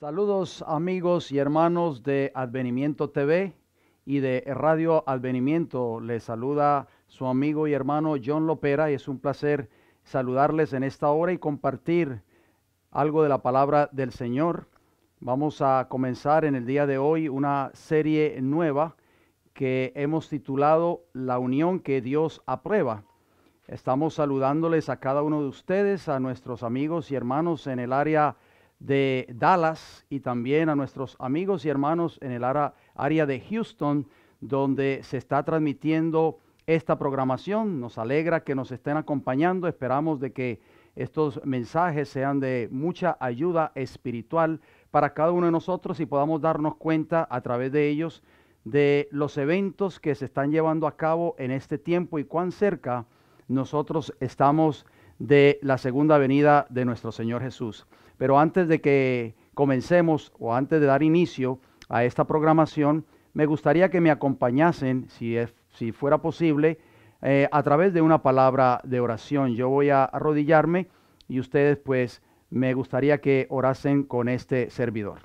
Saludos amigos y hermanos de Advenimiento TV y de Radio Advenimiento. Les saluda su amigo y hermano John Lopera y es un placer saludarles en esta hora y compartir algo de la palabra del Señor. Vamos a comenzar en el día de hoy una serie nueva que hemos titulado La unión que Dios aprueba. Estamos saludándoles a cada uno de ustedes, a nuestros amigos y hermanos en el área de Dallas y también a nuestros amigos y hermanos en el área de Houston, donde se está transmitiendo esta programación. Nos alegra que nos estén acompañando. Esperamos de que estos mensajes sean de mucha ayuda espiritual para cada uno de nosotros y podamos darnos cuenta a través de ellos de los eventos que se están llevando a cabo en este tiempo y cuán cerca nosotros estamos de la segunda venida de nuestro Señor Jesús. Pero antes de que comencemos o antes de dar inicio a esta programación, me gustaría que me acompañasen, si fuera posible, a través de una palabra de oración. Yo voy a arrodillarme y ustedes pues me gustaría que orasen con este servidor.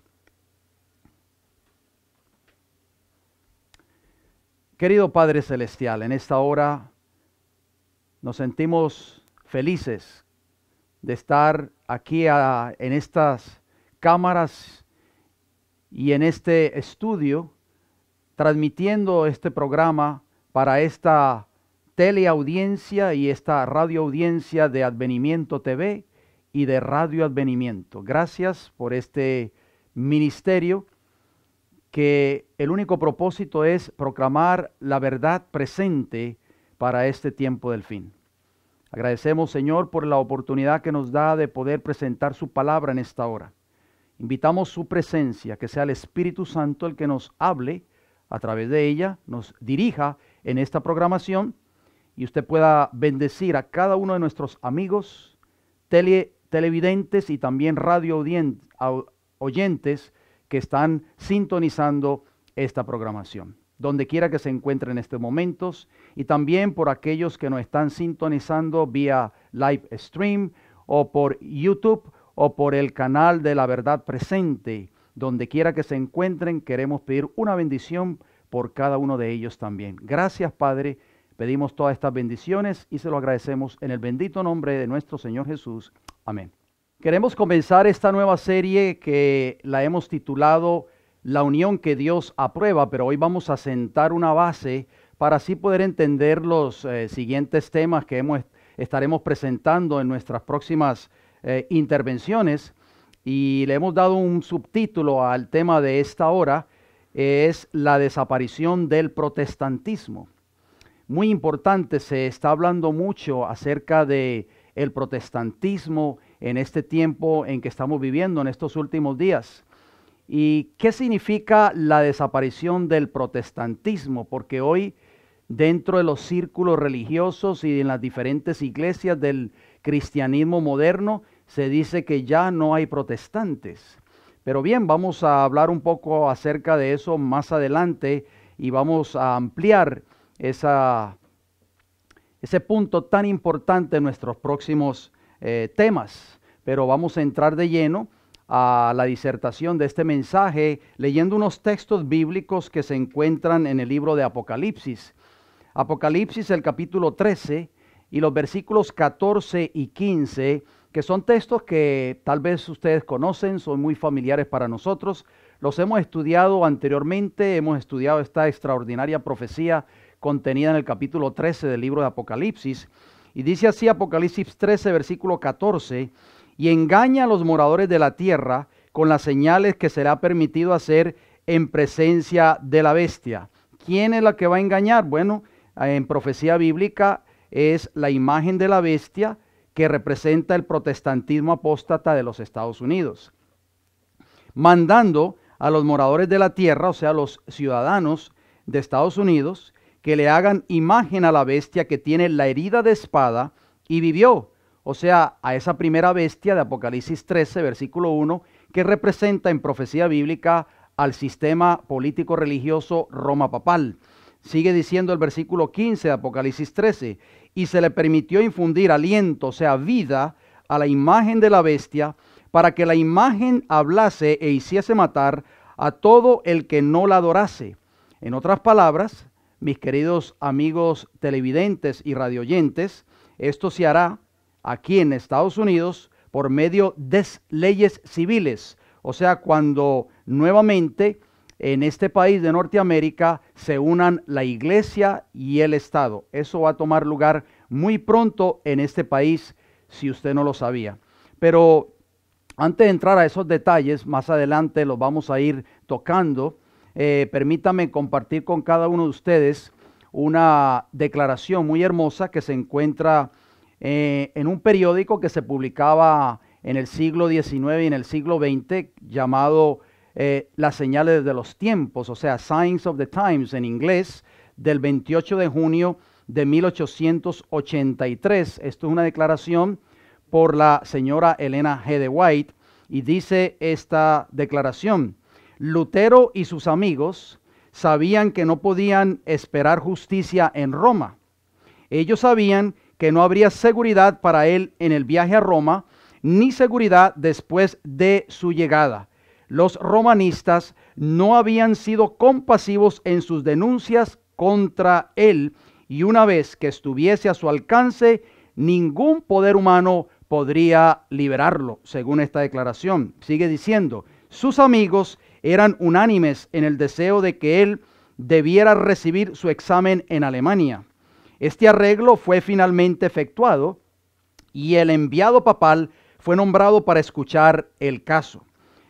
Querido Padre Celestial, en esta hora nos sentimos felices de estar aquí en estas cámaras y en este estudio transmitiendo este programa para esta teleaudiencia y esta radioaudiencia de Advenimiento TV y de Radio Advenimiento. Gracias por este ministerio que el único propósito es proclamar la verdad presente para este tiempo del fin. Agradecemos, Señor, por la oportunidad que nos da de poder presentar su palabra en esta hora. Invitamos su presencia, que sea el Espíritu Santo el que nos hable a través de ella, nos dirija en esta programación y usted pueda bendecir a cada uno de nuestros amigos, televidentes y también radio oyentes que están sintonizando esta programación, donde quiera que se encuentren en estos momentos, y también por aquellos que nos están sintonizando vía live stream o por YouTube o por el canal de la verdad presente. Donde quiera que se encuentren, queremos pedir una bendición por cada uno de ellos también. Gracias, Padre. Pedimos todas estas bendiciones y se lo agradecemos en el bendito nombre de nuestro Señor Jesús. Amén. Queremos comenzar esta nueva serie que la hemos titulado La unión que Dios aprueba, pero hoy vamos a sentar una base para así poder entender los siguientes temas que estaremos presentando en nuestras próximas intervenciones. Y le hemos dado un subtítulo al tema de esta hora, es la desaparición del protestantismo. Muy importante, se está hablando mucho acerca de el protestantismo en este tiempo en que estamos viviendo, en estos últimos días. ¿Y qué significa la desaparición del protestantismo? Porque hoy, dentro de los círculos religiosos y en las diferentes iglesias del cristianismo moderno, se dice que ya no hay protestantes. Pero bien, vamos a hablar un poco acerca de eso más adelante y vamos a ampliar ese punto tan importante en nuestros próximos temas. Pero vamos a entrar de lleno a la disertación de este mensaje leyendo unos textos bíblicos que se encuentran en el libro de Apocalipsis. Apocalipsis, el capítulo 13 y los versículos 14 y 15, que son textos que tal vez ustedes conocen, son muy familiares para nosotros. Los hemos estudiado anteriormente, hemos estudiado esta extraordinaria profecía contenida en el capítulo 13 del libro de Apocalipsis. Y dice así Apocalipsis 13, versículo 14, y engaña a los moradores de la tierra con las señales que se le ha permitido hacer en presencia de la bestia. ¿Quién es la que va a engañar? Bueno, en profecía bíblica es la imagen de la bestia que representa el protestantismo apóstata de los Estados Unidos. Mandando a los moradores de la tierra, o sea, los ciudadanos de Estados Unidos, que le hagan imagen a la bestia que tiene la herida de espada y vivió. O sea, a esa primera bestia de Apocalipsis 13, versículo 1, que representa en profecía bíblica al sistema político religioso Roma papal. Sigue diciendo el versículo 15 de Apocalipsis 13, y se le permitió infundir aliento, o sea, vida, a la imagen de la bestia, para que la imagen hablase e hiciese matar a todo el que no la adorase. En otras palabras, mis queridos amigos televidentes y radioyentes, esto se hará aquí en Estados Unidos por medio de leyes civiles. O sea, cuando nuevamente en este país de Norteamérica se unan la iglesia y el Estado. Eso va a tomar lugar muy pronto en este país, si usted no lo sabía. Pero antes de entrar a esos detalles, más adelante los vamos a ir tocando. Permítame compartir con cada uno de ustedes una declaración muy hermosa que se encuentra en un periódico que se publicaba en el siglo XIX y en el siglo XX, llamado Las señales de los tiempos, o sea, Signs of the Times en inglés, del 28 de junio de 1883. Esto es una declaración por la señora Elena G. de White, y dice esta declaración: Lutero y sus amigos sabían que no podían esperar justicia en Roma. Ellos sabían que no habría seguridad para él en el viaje a Roma, ni seguridad después de su llegada. Los romanistas no habían sido compasivos en sus denuncias contra él, y una vez que estuviese a su alcance, ningún poder humano podría liberarlo, según esta declaración. Sigue diciendo: sus amigos eran unánimes en el deseo de que él debiera recibir su examen en Alemania. Este arreglo fue finalmente efectuado y el enviado papal fue nombrado para escuchar el caso.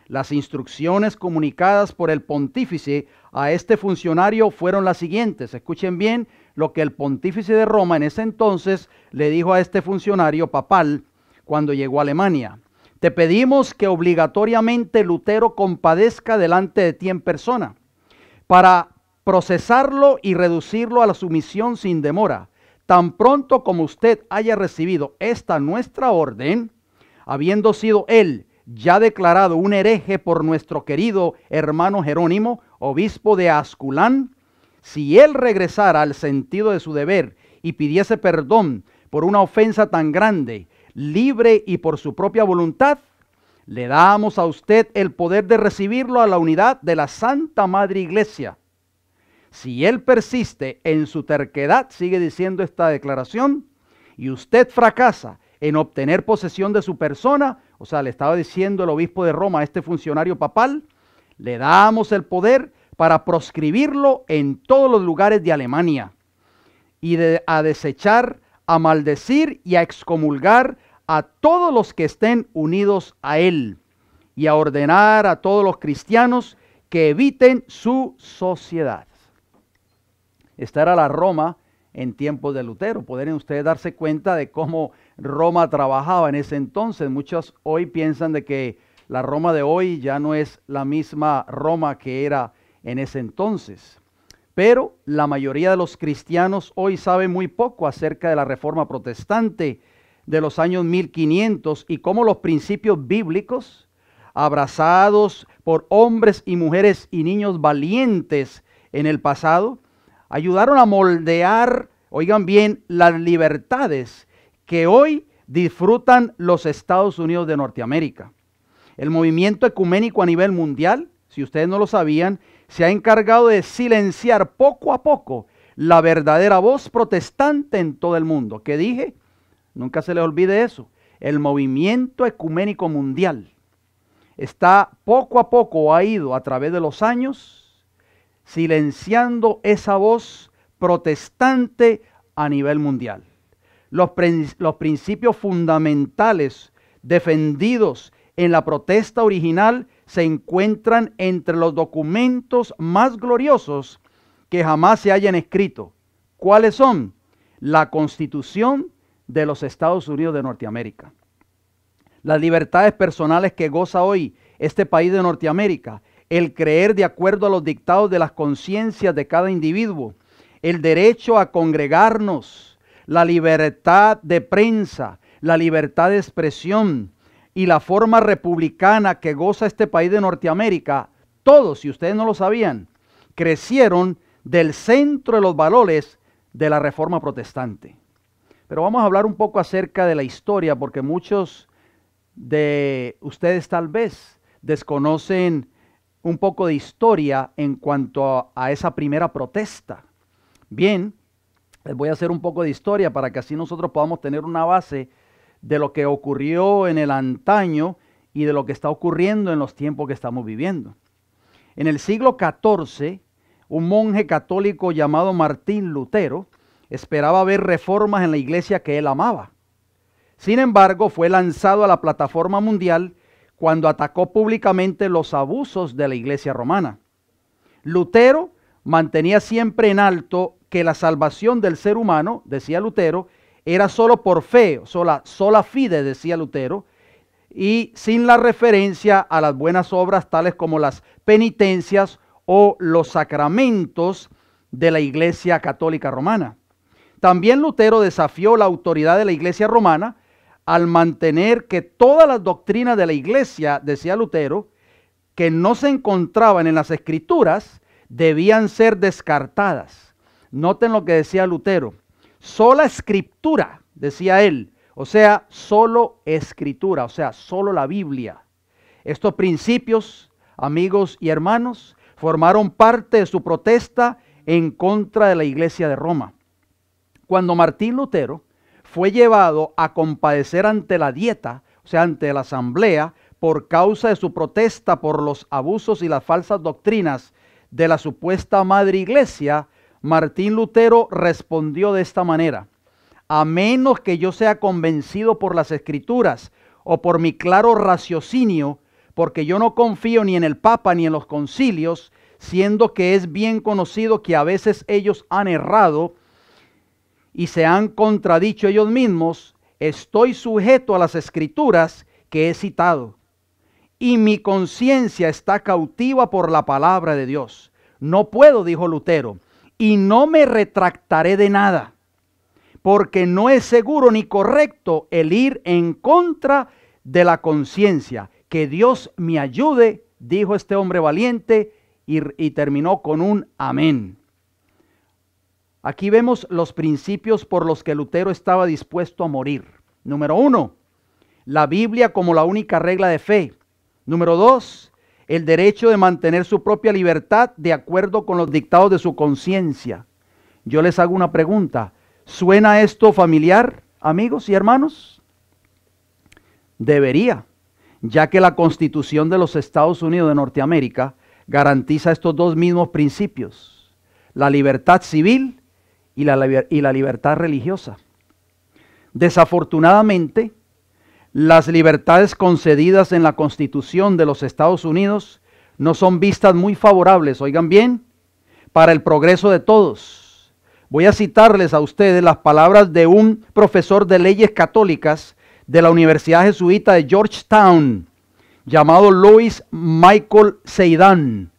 Las instrucciones comunicadas por el pontífice a este funcionario fueron las siguientes. Escuchen bien lo que el pontífice de Roma en ese entonces le dijo a este funcionario papal cuando llegó a Alemania: te pedimos que obligatoriamente Lutero compadezca delante de ti en persona, para procesarlo y reducirlo a la sumisión sin demora. Tan pronto como usted haya recibido esta nuestra orden, habiendo sido él ya declarado un hereje por nuestro querido hermano Jerónimo, obispo de Asculán, si él regresara al sentido de su deber y pidiese perdón por una ofensa tan grande, libre y por su propia voluntad, le damos a usted el poder de recibirlo a la unidad de la Santa Madre Iglesia. Si él persiste en su terquedad, sigue diciendo esta declaración, y usted fracasa en obtener posesión de su persona, o sea, le estaba diciendo el obispo de Roma a este funcionario papal, le damos el poder para proscribirlo en todos los lugares de Alemania y a desechar, a maldecir y a excomulgar a todos los que estén unidos a él, y a ordenar a todos los cristianos que eviten su sociedad. Esta era la Roma en tiempos de Lutero. Pueden ustedes darse cuenta de cómo Roma trabajaba en ese entonces. Muchos hoy piensan de que la Roma de hoy ya no es la misma Roma que era en ese entonces. Pero la mayoría de los cristianos hoy saben muy poco acerca de la Reforma Protestante de los años 1500 y cómo los principios bíblicos, abrazados por hombres y mujeres y niños valientes en el pasado, ayudaron a moldear, oigan bien, las libertades que hoy disfrutan los Estados Unidos de Norteamérica. El movimiento ecuménico a nivel mundial, si ustedes no lo sabían, se ha encargado de silenciar poco a poco la verdadera voz protestante en todo el mundo. ¿Qué dije? Nunca se les olvide eso. El movimiento ecuménico mundial está poco a poco, ha ido a través de los años silenciando esa voz protestante a nivel mundial. Los principios fundamentales defendidos en la protesta original se encuentran entre los documentos más gloriosos que jamás se hayan escrito. ¿Cuáles son? La Constitución de los Estados Unidos de Norteamérica. Las libertades personales que goza hoy este país de Norteamérica, el creer de acuerdo a los dictados de las conciencias de cada individuo, el derecho a congregarnos, la libertad de prensa, la libertad de expresión y la forma republicana que goza este país de Norteamérica, todos, si ustedes no lo sabían, crecieron del centro de los valores de la Reforma Protestante. Pero vamos a hablar un poco acerca de la historia, porque muchos de ustedes tal vez desconocen un poco de historia en cuanto a esa primera protesta. Bien, les voy a hacer un poco de historia para que así nosotros podamos tener una base de lo que ocurrió en el antaño y de lo que está ocurriendo en los tiempos que estamos viviendo. En el siglo XIV, un monje católico llamado Martín Lutero esperaba ver reformas en la iglesia que él amaba. Sin embargo, fue lanzado a la plataforma mundial cuando atacó públicamente los abusos de la iglesia romana. Lutero mantenía siempre en alto que la salvación del ser humano, decía Lutero, era solo por fe, sola fide, decía Lutero, y sin la referencia a las buenas obras tales como las penitencias o los sacramentos de la Iglesia Católica Romana. También Lutero desafió la autoridad de la Iglesia Romana al mantener que todas las doctrinas de la Iglesia, decía Lutero, que no se encontraban en las Escrituras, debían ser descartadas. Noten lo que decía Lutero. Sola Escritura, decía él, o sea, solo Escritura, o sea, solo la Biblia. Estos principios, amigos y hermanos, formaron parte de su protesta en contra de la Iglesia de Roma. Cuando Martín Lutero fue llevado a compadecer ante la dieta, o sea, ante la asamblea, por causa de su protesta por los abusos y las falsas doctrinas de la supuesta madre iglesia, Martín Lutero respondió de esta manera: a menos que yo sea convencido por las Escrituras o por mi claro raciocinio, porque yo no confío ni en el Papa ni en los concilios, siendo que es bien conocido que a veces ellos han errado y se han contradicho ellos mismos, estoy sujeto a las Escrituras que he citado. Y mi conciencia está cautiva por la palabra de Dios. No puedo, dijo Lutero, y no me retractaré de nada, porque no es seguro ni correcto el ir en contra de la conciencia. Que Dios me ayude, dijo este hombre valiente, y terminó con un amén. Aquí vemos los principios por los que Lutero estaba dispuesto a morir. Número 1, la Biblia como la única regla de fe. Número 2, el derecho de mantener su propia libertad de acuerdo con los dictados de su conciencia. Yo les hago una pregunta. ¿Suena esto familiar, amigos y hermanos? Debería, ya que la Constitución de los Estados Unidos de Norteamérica garantiza estos dos mismos principios: la libertad civil y la libertad religiosa. Desafortunadamente, las libertades concedidas en la Constitución de los Estados Unidos no son vistas muy favorables, oigan bien, para el progreso de todos. Voy a citarles a ustedes las palabras de un profesor de leyes católicas de la Universidad Jesuita de Georgetown, llamado Louis Michael Seidan.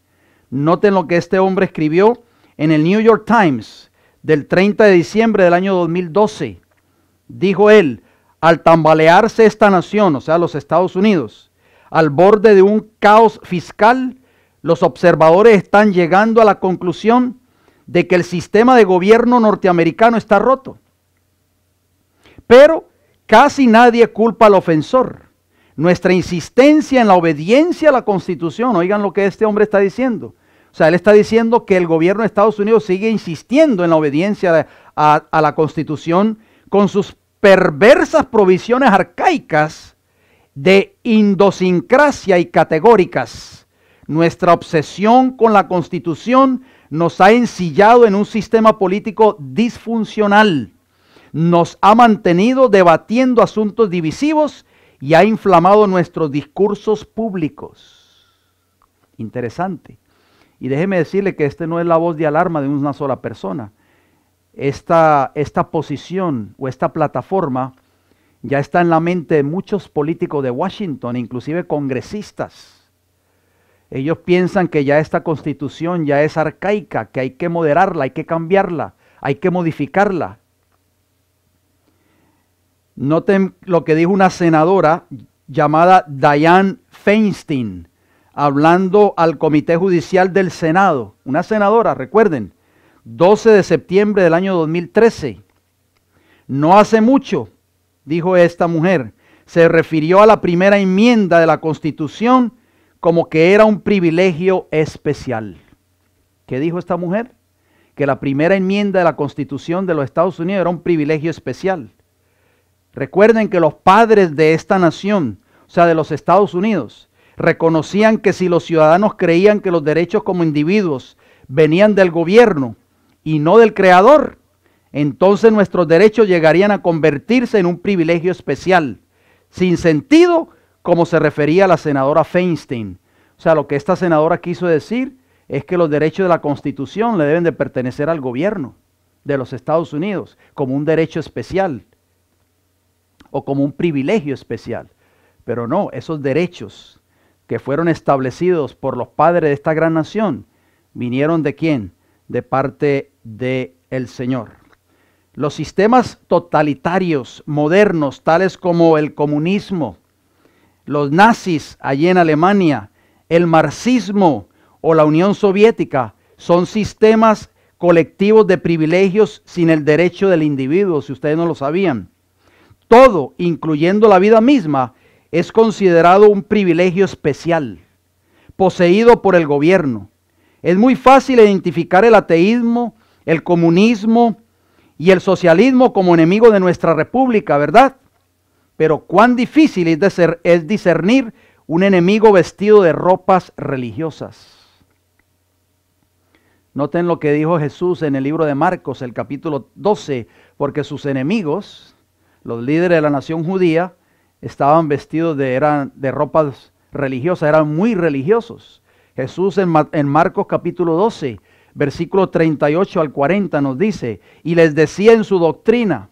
Noten lo que este hombre escribió en el New York Times del 30 de diciembre del año 2012. Dijo él: al tambalearse esta nación, o sea, los Estados Unidos, al borde de un caos fiscal, los observadores están llegando a la conclusión de que el sistema de gobierno norteamericano está roto. Pero casi nadie culpa al ofensor. Nuestra insistencia en la obediencia a la Constitución, oigan lo que este hombre está diciendo. O sea, él está diciendo que el gobierno de Estados Unidos sigue insistiendo en la obediencia a la Constitución con sus perversas provisiones arcaicas de idiosincrasia y categóricas. Nuestra obsesión con la Constitución nos ha ensillado en un sistema político disfuncional, nos ha mantenido debatiendo asuntos divisivos y ha inflamado nuestros discursos públicos. Interesante. Y déjeme decirle que este no es la voz de alarma de una sola persona. Esta posición o esta plataforma ya está en la mente de muchos políticos de Washington, inclusive congresistas. Ellos piensan que ya esta Constitución ya es arcaica, que hay que moderarla, hay que cambiarla, hay que modificarla. Noten lo que dijo una senadora llamada Dianne Feinstein, hablando al Comité Judicial del Senado. Una senadora, recuerden, 12 de septiembre del año 2013. No hace mucho, dijo esta mujer, se refirió a la primera enmienda de la Constitución como que era un privilegio especial. ¿Qué dijo esta mujer? Que la primera enmienda de la Constitución de los Estados Unidos era un privilegio especial. Recuerden que los padres de esta nación, o sea, de los Estados Unidos, reconocían que si los ciudadanos creían que los derechos como individuos venían del gobierno y no del creador, entonces nuestros derechos llegarían a convertirse en un privilegio especial, sin sentido, como se refería a la senadora Feinstein. O sea, lo que esta senadora quiso decir es que los derechos de la Constitución le deben de pertenecer al gobierno de los Estados Unidos, como un derecho especial o como un privilegio especial. Pero no, esos derechos que fueron establecidos por los padres de esta gran nación, ¿vinieron de quién? De parte del Señor. Los sistemas totalitarios modernos, tales como el comunismo, los nazis allí en Alemania, el marxismo o la Unión Soviética, son sistemas colectivos de privilegios sin el derecho del individuo, si ustedes no lo sabían. Todo, incluyendo la vida misma, es considerado un privilegio especial, poseído por el gobierno. Es muy fácil identificar el ateísmo, el comunismo y el socialismo como enemigo de nuestra república, ¿verdad? Pero cuán difícil es discernir un enemigo vestido de ropas religiosas. Noten lo que dijo Jesús en el libro de Marcos, el capítulo 12, porque sus enemigos, los líderes de la nación judía, estaban vestidos de ropas religiosas, eran muy religiosos. Jesús en Marcos capítulo 12, versículo 38 al 40 nos dice, y les decía en su doctrina,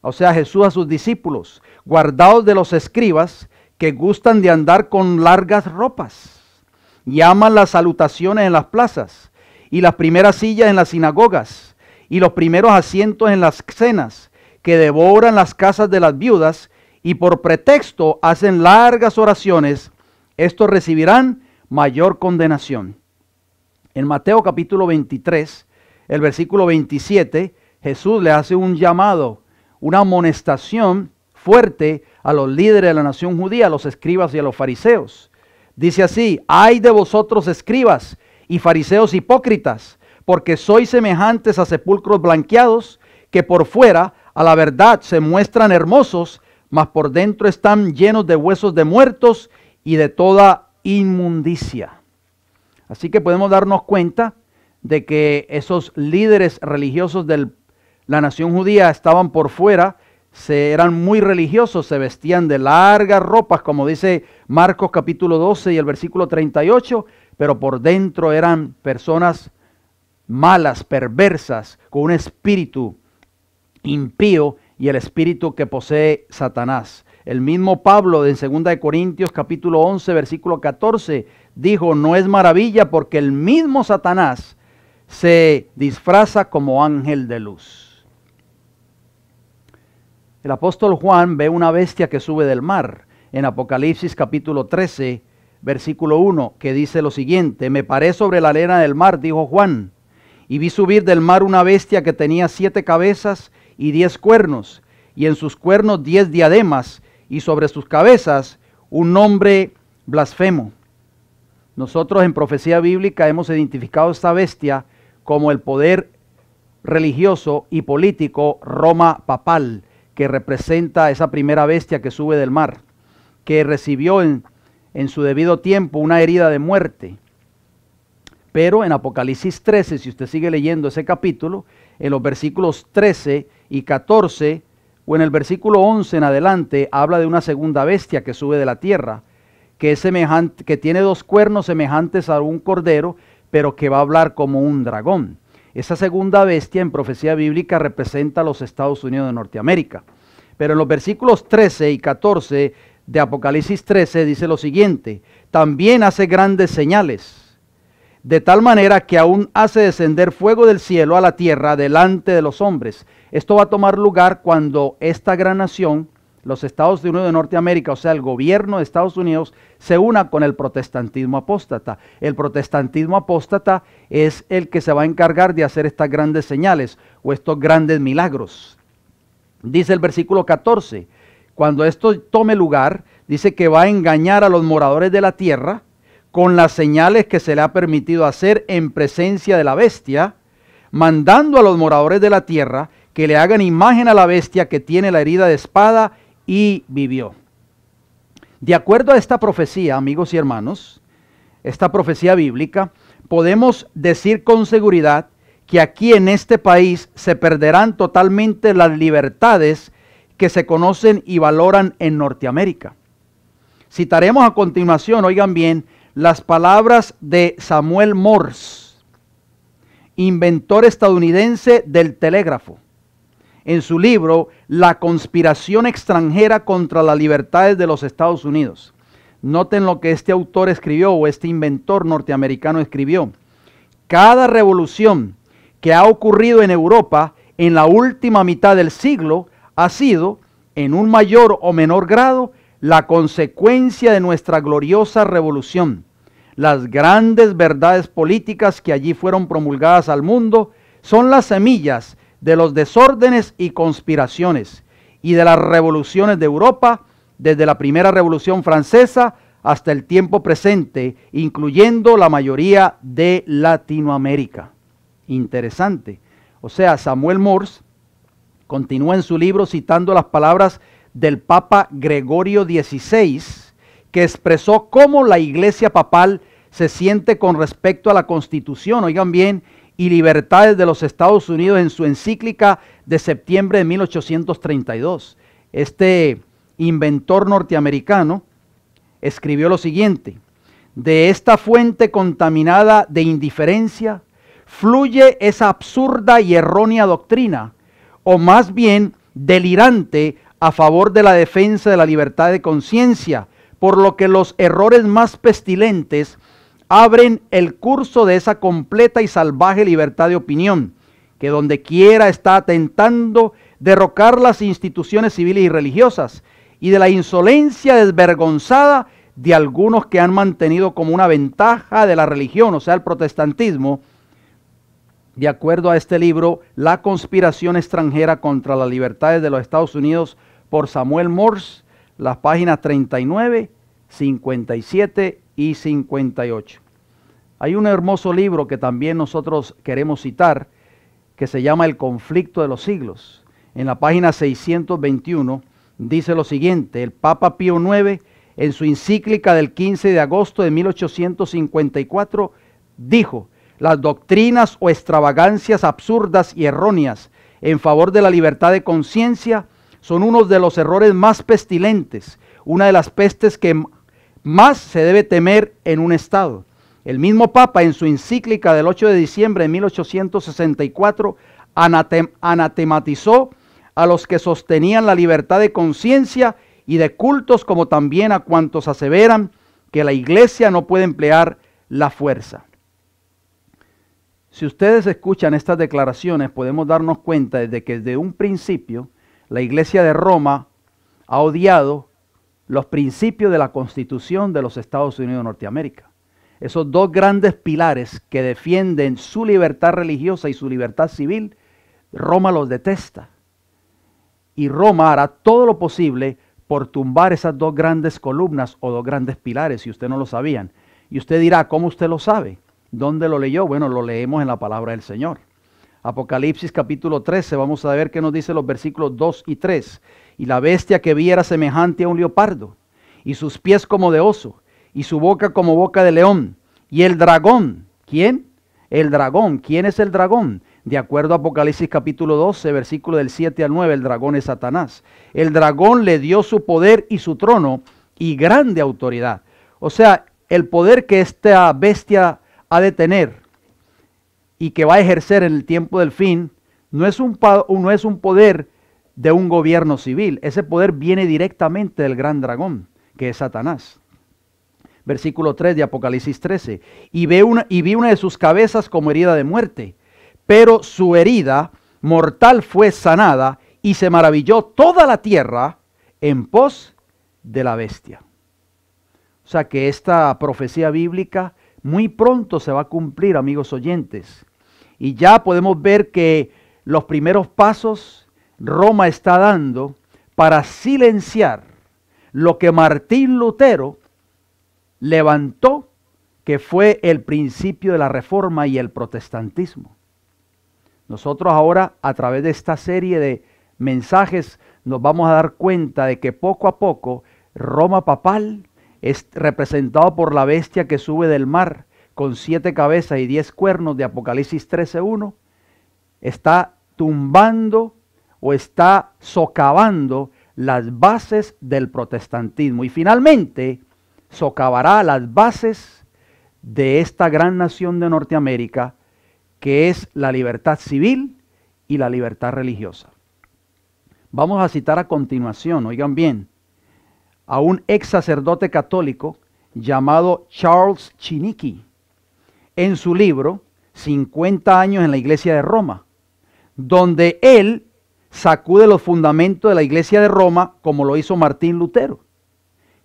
o sea Jesús a sus discípulos, guardaos de los escribas que gustan de andar con largas ropas, y aman las salutaciones en las plazas, y las primeras sillas en las sinagogas, y los primeros asientos en las cenas, que devoran las casas de las viudas, y por pretexto hacen largas oraciones, estos recibirán mayor condenación. En Mateo capítulo 23, el versículo 27, Jesús le hace un llamado, una amonestación fuerte a los líderes de la nación judía, a los escribas y a los fariseos. Dice así, ay de vosotros escribas y fariseos hipócritas, porque sois semejantes a sepulcros blanqueados, que por fuera a la verdad se muestran hermosos, mas por dentro están llenos de huesos de muertos y de toda inmundicia. Así que podemos darnos cuenta de que esos líderes religiosos de la nación judía estaban por fuera, eran muy religiosos, se vestían de largas ropas, como dice Marcos capítulo 12 y el versículo 38, pero por dentro eran personas malas, perversas, con un espíritu impío y el espíritu que posee Satanás. El mismo Pablo en 2 Corintios capítulo 11 versículo 14 dijo, no es maravilla porque el mismo Satanás se disfraza como ángel de luz. El apóstol Juan ve una bestia que sube del mar en Apocalipsis capítulo 13 versículo 1 que dice lo siguiente, me paré sobre la arena del mar, dijo Juan, y vi subir del mar una bestia que tenía 7 cabezas y 10 cuernos, y en sus cuernos 10 diademas, y sobre sus cabezas un nombre blasfemo. Nosotros en profecía bíblica hemos identificado esta bestia como el poder religioso y político Roma papal, que representa esa primera bestia que sube del mar, que recibió en su debido tiempo una herida de muerte. Pero en Apocalipsis 13, si usted sigue leyendo ese capítulo, en los versículos 13 y 14, o en el versículo 11 en adelante, habla de una segunda bestia que sube de la tierra, que es semejante, que tiene 2 cuernos semejantes a un cordero, pero que va a hablar como un dragón. Esa segunda bestia en profecía bíblica representa a los Estados Unidos de Norteamérica. Pero en los versículos 13 y 14 de Apocalipsis 13 dice lo siguiente, también hace grandes señales, de tal manera que aún hace descender fuego del cielo a la tierra delante de los hombres. Esto va a tomar lugar cuando esta gran nación, los Estados Unidos de Norteamérica, o sea, el gobierno de Estados Unidos, se una con el protestantismo apóstata. El protestantismo apóstata es el que se va a encargar de hacer estas grandes señales o estos grandes milagros. Dice el versículo 14, Cuando esto tome lugar, dice que va a engañar a los moradores de la tierra con las señales que se le ha permitido hacer en presencia de la bestia, mandando a los moradores de la tierra que le hagan imagen a la bestia que tiene la herida de espada y vivió. De acuerdo a esta profecía, amigos y hermanos, esta profecía bíblica, podemos decir con seguridad que aquí en este país se perderán totalmente las libertades que se conocen y valoran en Norteamérica. Citaremos a continuación, oigan bien, las palabras de Samuel Morse, inventor estadounidense del telégrafo, en su libro La conspiración extranjera contra las libertades de los Estados Unidos. Noten lo que este autor escribió, o este inventor norteamericano escribió. Cada revolución que ha ocurrido en Europa en la última mitad del siglo ha sido, en un mayor o menor grado, la consecuencia de nuestra gloriosa revolución. Las grandes verdades políticas que allí fueron promulgadas al mundo son las semillas de los desórdenes y conspiraciones y de las revoluciones de Europa, desde la primera revolución francesa hasta el tiempo presente, incluyendo la mayoría de Latinoamérica. Interesante. O sea, Samuel Morse continúa en su libro citando las palabras del Papa Gregorio XVI, que expresó cómo la Iglesia papal se siente con respecto a la Constitución, oigan bien, y libertades de los Estados Unidos en su encíclica de septiembre de 1832. Este inventor norteamericano escribió lo siguiente: de esta fuente contaminada de indiferencia fluye esa absurda y errónea doctrina, o más bien delirante, a favor de la defensa de la libertad de conciencia, por lo que los errores más pestilentes abren el curso de esa completa y salvaje libertad de opinión, que donde quiera está atentando derrocar las instituciones civiles y religiosas, y de la insolencia desvergonzada de algunos que han mantenido como una ventaja de la religión, o sea, el protestantismo, de acuerdo a este libro, La conspiración extranjera contra las libertades de los Estados Unidos, por Samuel Morse, las páginas 39, 57 y 58. Hay un hermoso libro que también nosotros queremos citar, que se llama El conflicto de los siglos. En la página 621 dice lo siguiente: el Papa Pío IX, en su encíclica del 15 de agosto de 1854, dijo: las doctrinas o extravagancias absurdas y erróneas en favor de la libertad de conciencia son uno de los errores más pestilentes, una de las pestes que más se debe temer en un Estado. El mismo Papa, en su encíclica del 8 de diciembre de 1864, anatematizó a los que sostenían la libertad de conciencia y de cultos, como también a cuantos aseveran que la Iglesia no puede emplear la fuerza. Si ustedes escuchan estas declaraciones, podemos darnos cuenta de que desde un principio la Iglesia de Roma ha odiado los principios de la Constitución de los Estados Unidos de Norteamérica. Esos dos grandes pilares que defienden su libertad religiosa y su libertad civil, Roma los detesta. Y Roma hará todo lo posible por tumbar esas dos grandes columnas o dos grandes pilares, si usted no lo sabían. Y usted dirá, ¿cómo usted lo sabe? ¿Dónde lo leyó? Bueno, lo leemos en la palabra del Señor. Apocalipsis capítulo 13, vamos a ver qué nos dice los versículos 2 y 3. Y la bestia que vi era semejante a un leopardo, y sus pies como de oso, y su boca como boca de león. Y el dragón, ¿quién? El dragón, ¿quién es el dragón? De acuerdo a Apocalipsis capítulo 12, versículo del 7 al 9, el dragón es Satanás. El dragón le dio su poder y su trono y grande autoridad. O sea, el poder que esta bestia ha de tener y que va a ejercer en el tiempo del fin, no es un poder de un gobierno civil. Ese poder viene directamente del gran dragón, que es Satanás. Versículo 3 de Apocalipsis 13. Y vi una de sus cabezas como herida de muerte, pero su herida mortal fue sanada, y se maravilló toda la tierra en pos de la bestia. O sea que esta profecía bíblica muy pronto se va a cumplir, amigos oyentes. Y ya podemos ver que los primeros pasos Roma está dando para silenciar lo que Martín Lutero levantó, que fue el principio de la Reforma y el protestantismo. Nosotros ahora, a través de esta serie de mensajes, nos vamos a dar cuenta de que poco a poco Roma papal es representado por la bestia que sube del mar con 7 cabezas y 10 cuernos de Apocalipsis 13:1, está tumbando o está socavando las bases del protestantismo y finalmente socavará las bases de esta gran nación de Norteamérica, que es la libertad civil y la libertad religiosa. Vamos a citar a continuación, oigan bien, a un ex sacerdote católico llamado Charles Chiniquy, en su libro 50 años en la Iglesia de Roma, donde él sacude los fundamentos de la Iglesia de Roma como lo hizo Martín Lutero.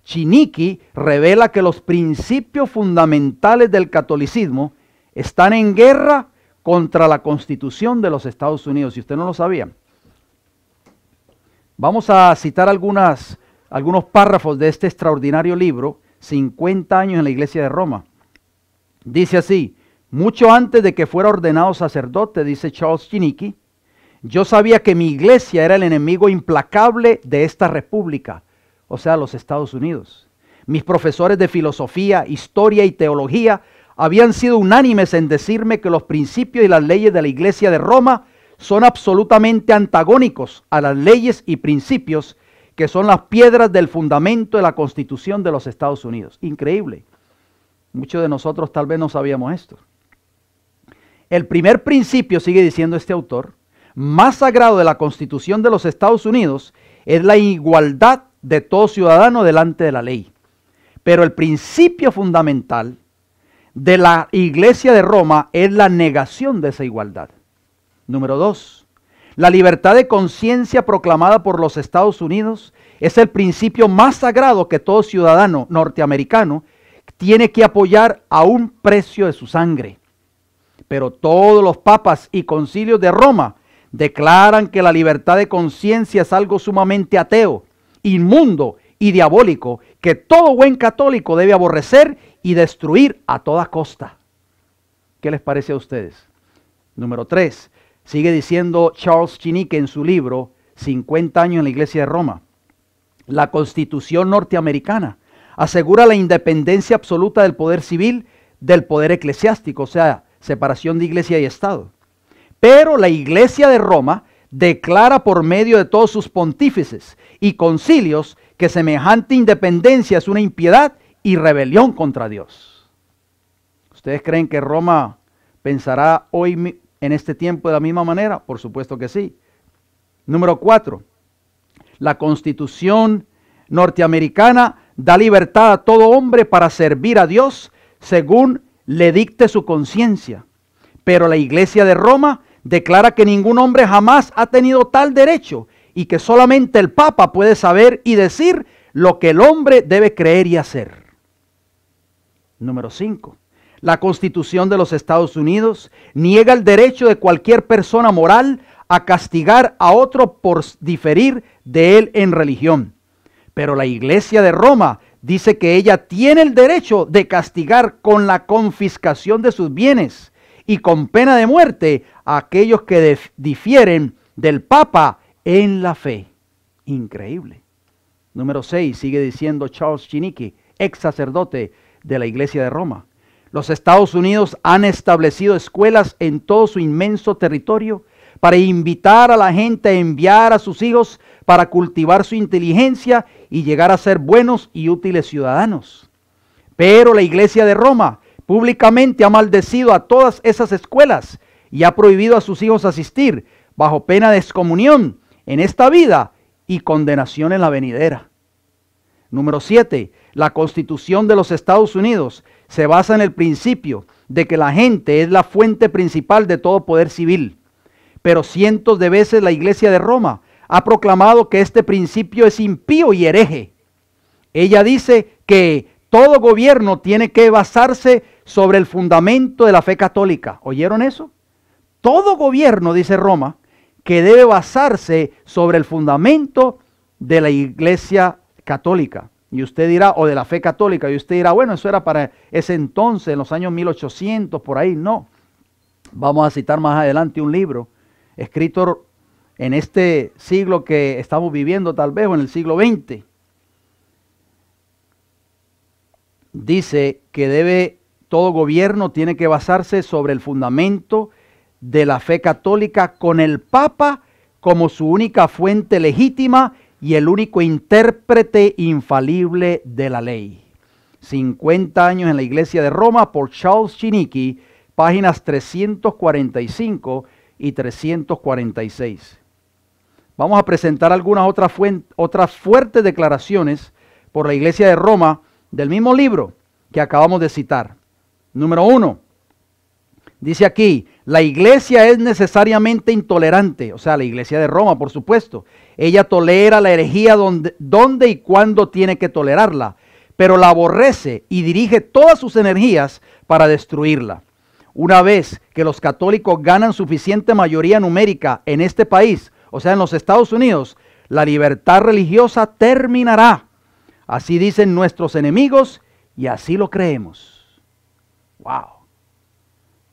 Chiniquy revela que los principios fundamentales del catolicismo están en guerra contra la Constitución de los Estados Unidos, si usted no lo sabía. Vamos a citar algunos párrafos de este extraordinario libro, 50 años en la Iglesia de Roma. Dice así: mucho antes de que fuera ordenado sacerdote, dice Charles Chiniquy, yo sabía que mi iglesia era el enemigo implacable de esta república, o sea, los Estados Unidos. Mis profesores de filosofía, historia y teología habían sido unánimes en decirme que los principios y las leyes de la Iglesia de Roma son absolutamente antagónicos a las leyes y principios que son las piedras del fundamento de la Constitución de los Estados Unidos. Increíble. Muchos de nosotros tal vez no sabíamos esto. El primer principio, sigue diciendo este autor, más sagrado de la Constitución de los Estados Unidos es la igualdad de todo ciudadano delante de la ley. Pero el principio fundamental de la Iglesia de Roma es la negación de esa igualdad. Número 2. La libertad de conciencia proclamada por los Estados Unidos es el principio más sagrado que todo ciudadano norteamericano tiene que apoyar a un precio de su sangre. Pero todos los papas y concilios de Roma declaran que la libertad de conciencia es algo sumamente ateo, inmundo y diabólico, que todo buen católico debe aborrecer y destruir a toda costa. ¿Qué les parece a ustedes? Número 3. Sigue diciendo Charles Chiniquy en su libro 50 años en la Iglesia de Roma. La Constitución norteamericana asegura la independencia absoluta del poder civil del poder eclesiástico, o sea, separación de iglesia y Estado. Pero la Iglesia de Roma declara por medio de todos sus pontífices y concilios que semejante independencia es una impiedad y rebelión contra Dios. ¿Ustedes creen que Roma pensará hoy en este tiempo de la misma manera? Por supuesto que sí. Número 4. La Constitución norteamericana da libertad a todo hombre para servir a Dios según le dicte su conciencia. Pero la Iglesia de Roma declara que ningún hombre jamás ha tenido tal derecho y que solamente el Papa puede saber y decir lo que el hombre debe creer y hacer. Número 5. La Constitución de los Estados Unidos niega el derecho de cualquier persona moral a castigar a otro por diferir de él en religión. Pero la Iglesia de Roma dice que ella tiene el derecho de castigar con la confiscación de sus bienes y con pena de muerte a aquellos que difieren del Papa en la fe. Increíble. Número 6, sigue diciendo Charles Chiniquy, ex sacerdote de la Iglesia de Roma. Los Estados Unidos han establecido escuelas en todo su inmenso territorio para invitar a la gente a enviar a sus hijos para cultivar su inteligencia y llegar a ser buenos y útiles ciudadanos. Pero la Iglesia de Roma públicamente ha maldecido a todas esas escuelas y ha prohibido a sus hijos asistir bajo pena de excomunión en esta vida y condenación en la venidera. Número 7. La Constitución de los Estados Unidos se basa en el principio de que la gente es la fuente principal de todo poder civil. Pero cientos de veces la Iglesia de Roma ha proclamado que este principio es impío y hereje. Ella dice que todo gobierno tiene que basarse sobre el fundamento de la fe católica. ¿Oyeron eso? Todo gobierno, dice Roma, que debe basarse sobre el fundamento de la Iglesia Católica. Y usted dirá, o de la fe católica, y usted dirá, bueno, eso era para ese entonces, en los años 1800, por ahí. No. Vamos a citar más adelante un libro escrito en este siglo que estamos viviendo tal vez, o en el siglo XX. Dice que todo gobierno tiene que basarse sobre el fundamento de la fe católica, con el Papa como su única fuente legítima y el único intérprete infalible de la ley. 50 años en la Iglesia de Roma, por Charles Chiniquy, páginas 345 y 346. Vamos a presentar algunas otras fuertes declaraciones por la Iglesia de Roma del mismo libro que acabamos de citar. Número 1, dice aquí, la Iglesia es necesariamente intolerante, o sea, la Iglesia de Roma, por supuesto. Ella tolera la herejía donde y cuando tiene que tolerarla, pero la aborrece y dirige todas sus energías para destruirla. Una vez que los católicos ganan suficiente mayoría numérica en este país, o sea, en los Estados Unidos, la libertad religiosa terminará. Así dicen nuestros enemigos y así lo creemos. ¡Wow!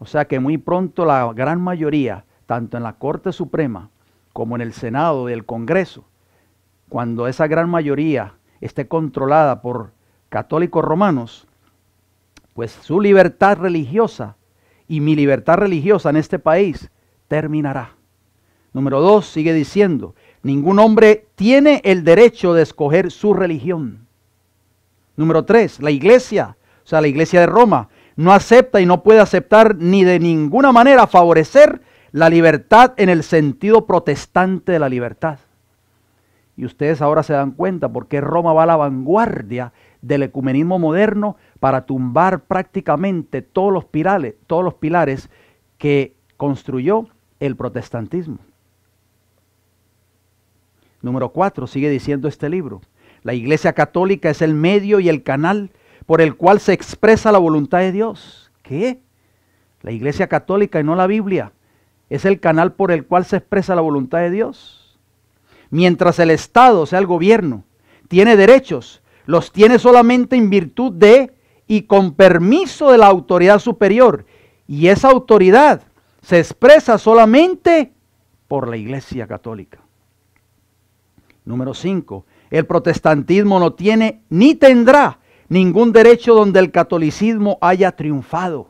O sea que muy pronto la gran mayoría, tanto en la Corte Suprema como en el Senado y el Congreso, cuando esa gran mayoría esté controlada por católicos romanos, pues su libertad religiosa y mi libertad religiosa en este país terminará. Número 2, sigue diciendo, ningún hombre tiene el derecho de escoger su religión. Número 3, la Iglesia, o sea, la Iglesia de Roma, no acepta y no puede aceptar ni de ninguna manera favorecer la libertad en el sentido protestante de la libertad. Y ustedes ahora se dan cuenta por qué Roma va a la vanguardia del ecumenismo moderno para tumbar prácticamente todos los pilares que construyó el protestantismo. Número 4, sigue diciendo este libro, la Iglesia Católica es el medio y el canal por el cual se expresa la voluntad de Dios. ¿Qué? La Iglesia Católica y no la Biblia es el canal por el cual se expresa la voluntad de Dios. Mientras el Estado, o sea el gobierno, tiene derechos, los tiene solamente en virtud de y con permiso de la autoridad superior. Y esa autoridad se expresa solamente por la Iglesia Católica. Número 5, el protestantismo no tiene ni tendrá ningún derecho donde el catolicismo haya triunfado.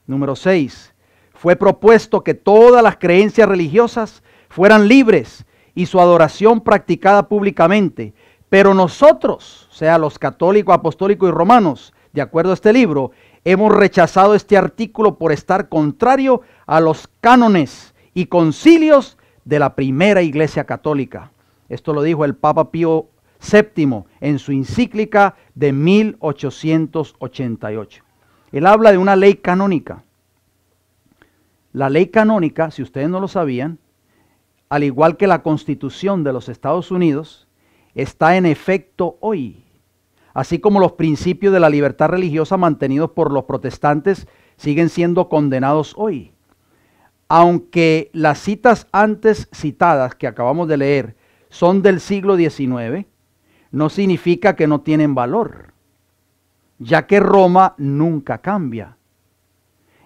Número 6, fue propuesto que todas las creencias religiosas fueran libres y su adoración practicada públicamente. Pero nosotros, o sea, los católicos, apostólicos y romanos, de acuerdo a este libro, hemos rechazado este artículo por estar contrario a los cánones y concilios de la primera Iglesia Católica. Esto lo dijo el Papa Pío VII en su encíclica de 1888. Él habla de una ley canónica. La ley canónica, si ustedes no lo sabían, al igual que la Constitución de los Estados Unidos, está en efecto hoy. Así como los principios de la libertad religiosa mantenidos por los protestantes siguen siendo condenados hoy. Aunque las citas antes citadas que acabamos de leer son del siglo XIX, no significa que no tienen valor, ya que Roma nunca cambia.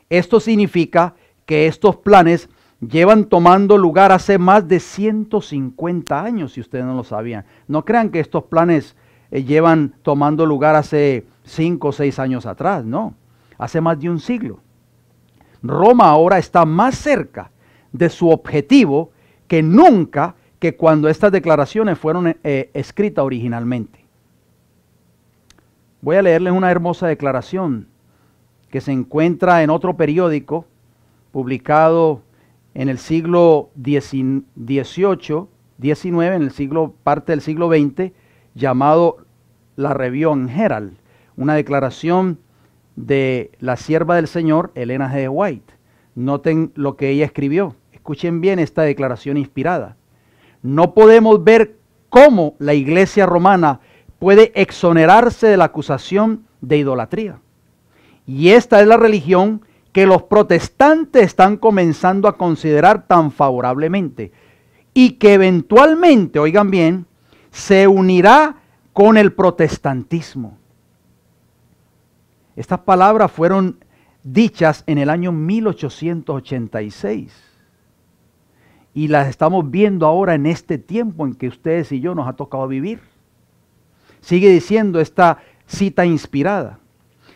Esto significa que estos planes llevan tomando lugar hace más de 150 años, si ustedes no lo sabían. No crean que estos planes llevan tomando lugar hace 5 o 6 años atrás, no, hace más de un siglo. Roma ahora está más cerca de su objetivo que nunca, que cuando estas declaraciones fueron escritas originalmente. Voy a leerles una hermosa declaración que se encuentra en otro periódico publicado en el siglo XIX, en el siglo, parte del siglo XX, llamado la Review and Herald, una declaración de la sierva del Señor, Elena G. White. Noten lo que ella escribió. Escuchen bien esta declaración inspirada. No podemos ver cómo la Iglesia romana puede exonerarse de la acusación de idolatría. Y esta es la religión que los protestantes están comenzando a considerar tan favorablemente y que eventualmente, oigan bien, se unirá con el protestantismo. Estas palabras fueron dichas en el año 1886 y las estamos viendo ahora en este tiempo en que ustedes y yo nos ha tocado vivir. Sigue diciendo esta cita inspirada.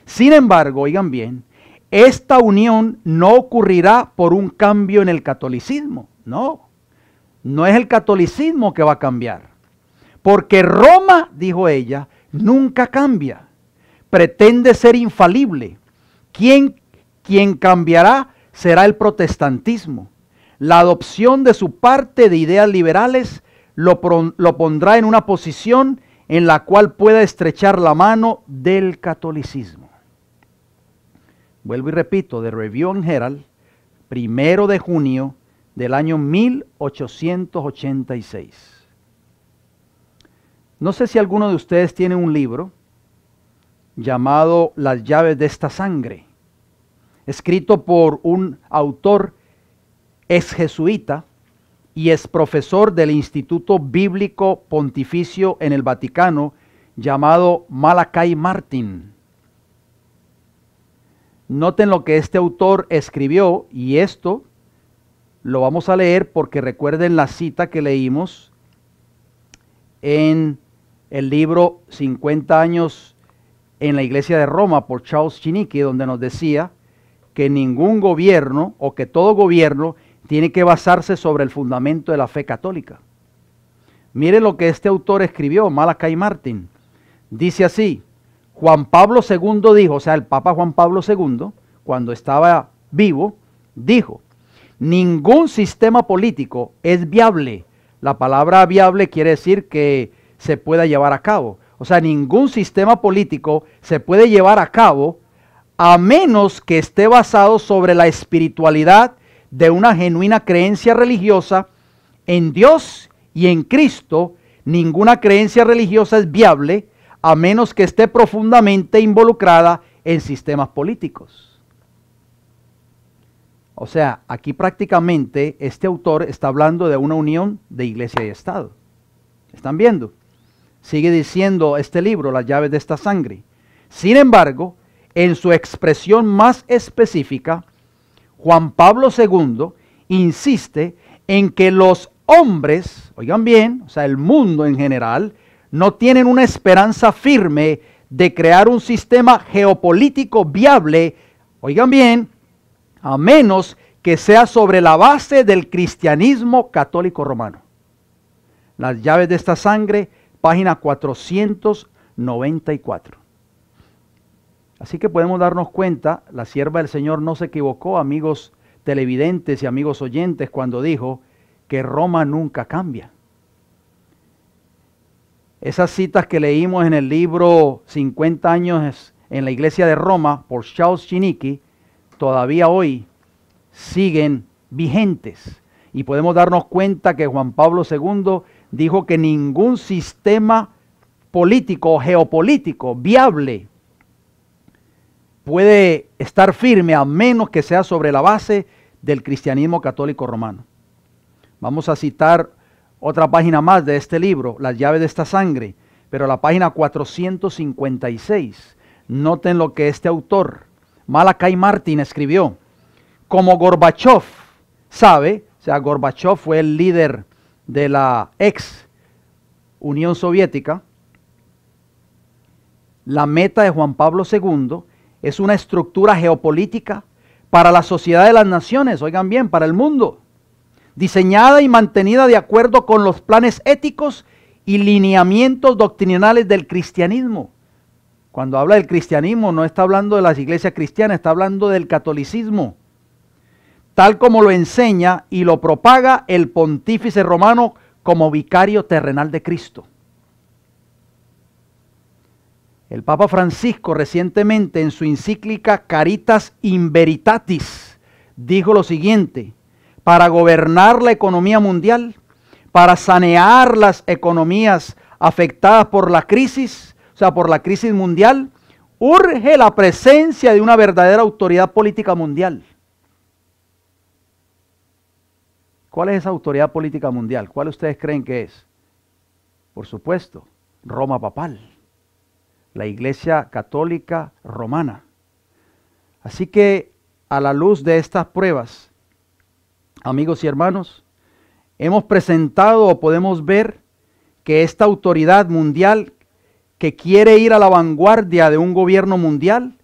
Sin embargo, oigan bien, esta unión no ocurrirá por un cambio en el catolicismo. No es el catolicismo que va a cambiar. Porque Roma, dijo ella, nunca cambia. Pretende ser infalible. Quien cambiará será el protestantismo. La adopción de su parte de ideas liberales lo pondrá en una posición en la cual pueda estrechar la mano del catolicismo. Vuelvo y repito, de Review and Herald, 1 de junio del año 1886. No sé si alguno de ustedes tiene un libro llamado Las llaves de esta sangre, escrito por un autor ex jesuita y es profesor del Instituto Bíblico Pontificio en el Vaticano, llamado Malachi Martin. Noten lo que este autor escribió, y esto lo vamos a leer porque recuerden la cita que leímos en el libro 50 años en la Iglesia de Roma por Charles Chiniquy, donde nos decía que ningún gobierno o que todo gobierno tiene que basarse sobre el fundamento de la fe católica. Mire lo que este autor escribió, Malachi Martin. Dice así: Juan Pablo II dijo, o sea, el Papa Juan Pablo II, cuando estaba vivo, dijo: ningún sistema político es viable. La palabra viable quiere decir que se pueda llevar a cabo. O sea, ningún sistema político se puede llevar a cabo a menos que esté basado sobre la espiritualidad de una genuina creencia religiosa en Dios y en Cristo. Ninguna creencia religiosa es viable a menos que esté profundamente involucrada en sistemas políticos. O sea, aquí prácticamente este autor está hablando de una unión de iglesia y Estado. ¿Están viendo? Sigue diciendo este libro, Las llaves de esta sangre. Sin embargo, en su expresión más específica, Juan Pablo II insiste en que los hombres, oigan bien, o sea, el mundo en general, no tienen una esperanza firme de crear un sistema geopolítico viable, oigan bien, a menos que sea sobre la base del cristianismo católico romano. Las llaves de esta sangre, página 494. Así que podemos darnos cuenta, la sierva del Señor no se equivocó, amigos televidentes y amigos oyentes, cuando dijo que Roma nunca cambia. Esas citas que leímos en el libro 50 años en la Iglesia de Roma por Charles Chiniquy, todavía hoy siguen vigentes. Y podemos darnos cuenta que Juan Pablo II dijo que ningún sistema político o geopolítico viable puede estar firme a menos que sea sobre la base del cristianismo católico romano. Vamos a citar otra página más de este libro, Las llaves de esta sangre, pero la página 456. Noten lo que este autor, Malachi Martin, escribió. Como Gorbachev sabe, o sea, Gorbachev fue el líder de la ex Unión Soviética, la meta de Juan Pablo II es una estructura geopolítica para la sociedad de las naciones, oigan bien, para el mundo, diseñada y mantenida de acuerdo con los planes éticos y lineamientos doctrinales del cristianismo. Cuando habla del cristianismo no está hablando de las iglesias cristianas, está hablando del catolicismo, tal como lo enseña y lo propaga el pontífice romano como vicario terrenal de Cristo. El Papa Francisco recientemente en su encíclica Caritas in Veritatis dijo lo siguiente: para gobernar la economía mundial, para sanear las economías afectadas por la crisis, o sea, por la crisis mundial, urge la presencia de una verdadera autoridad política mundial. ¿Cuál es esa autoridad política mundial? ¿Cuál ustedes creen que es? Por supuesto, Roma papal, la Iglesia Católica Romana. Así que a la luz de estas pruebas, amigos y hermanos, hemos presentado o podemos ver que esta autoridad mundial que quiere ir a la vanguardia de un gobierno mundial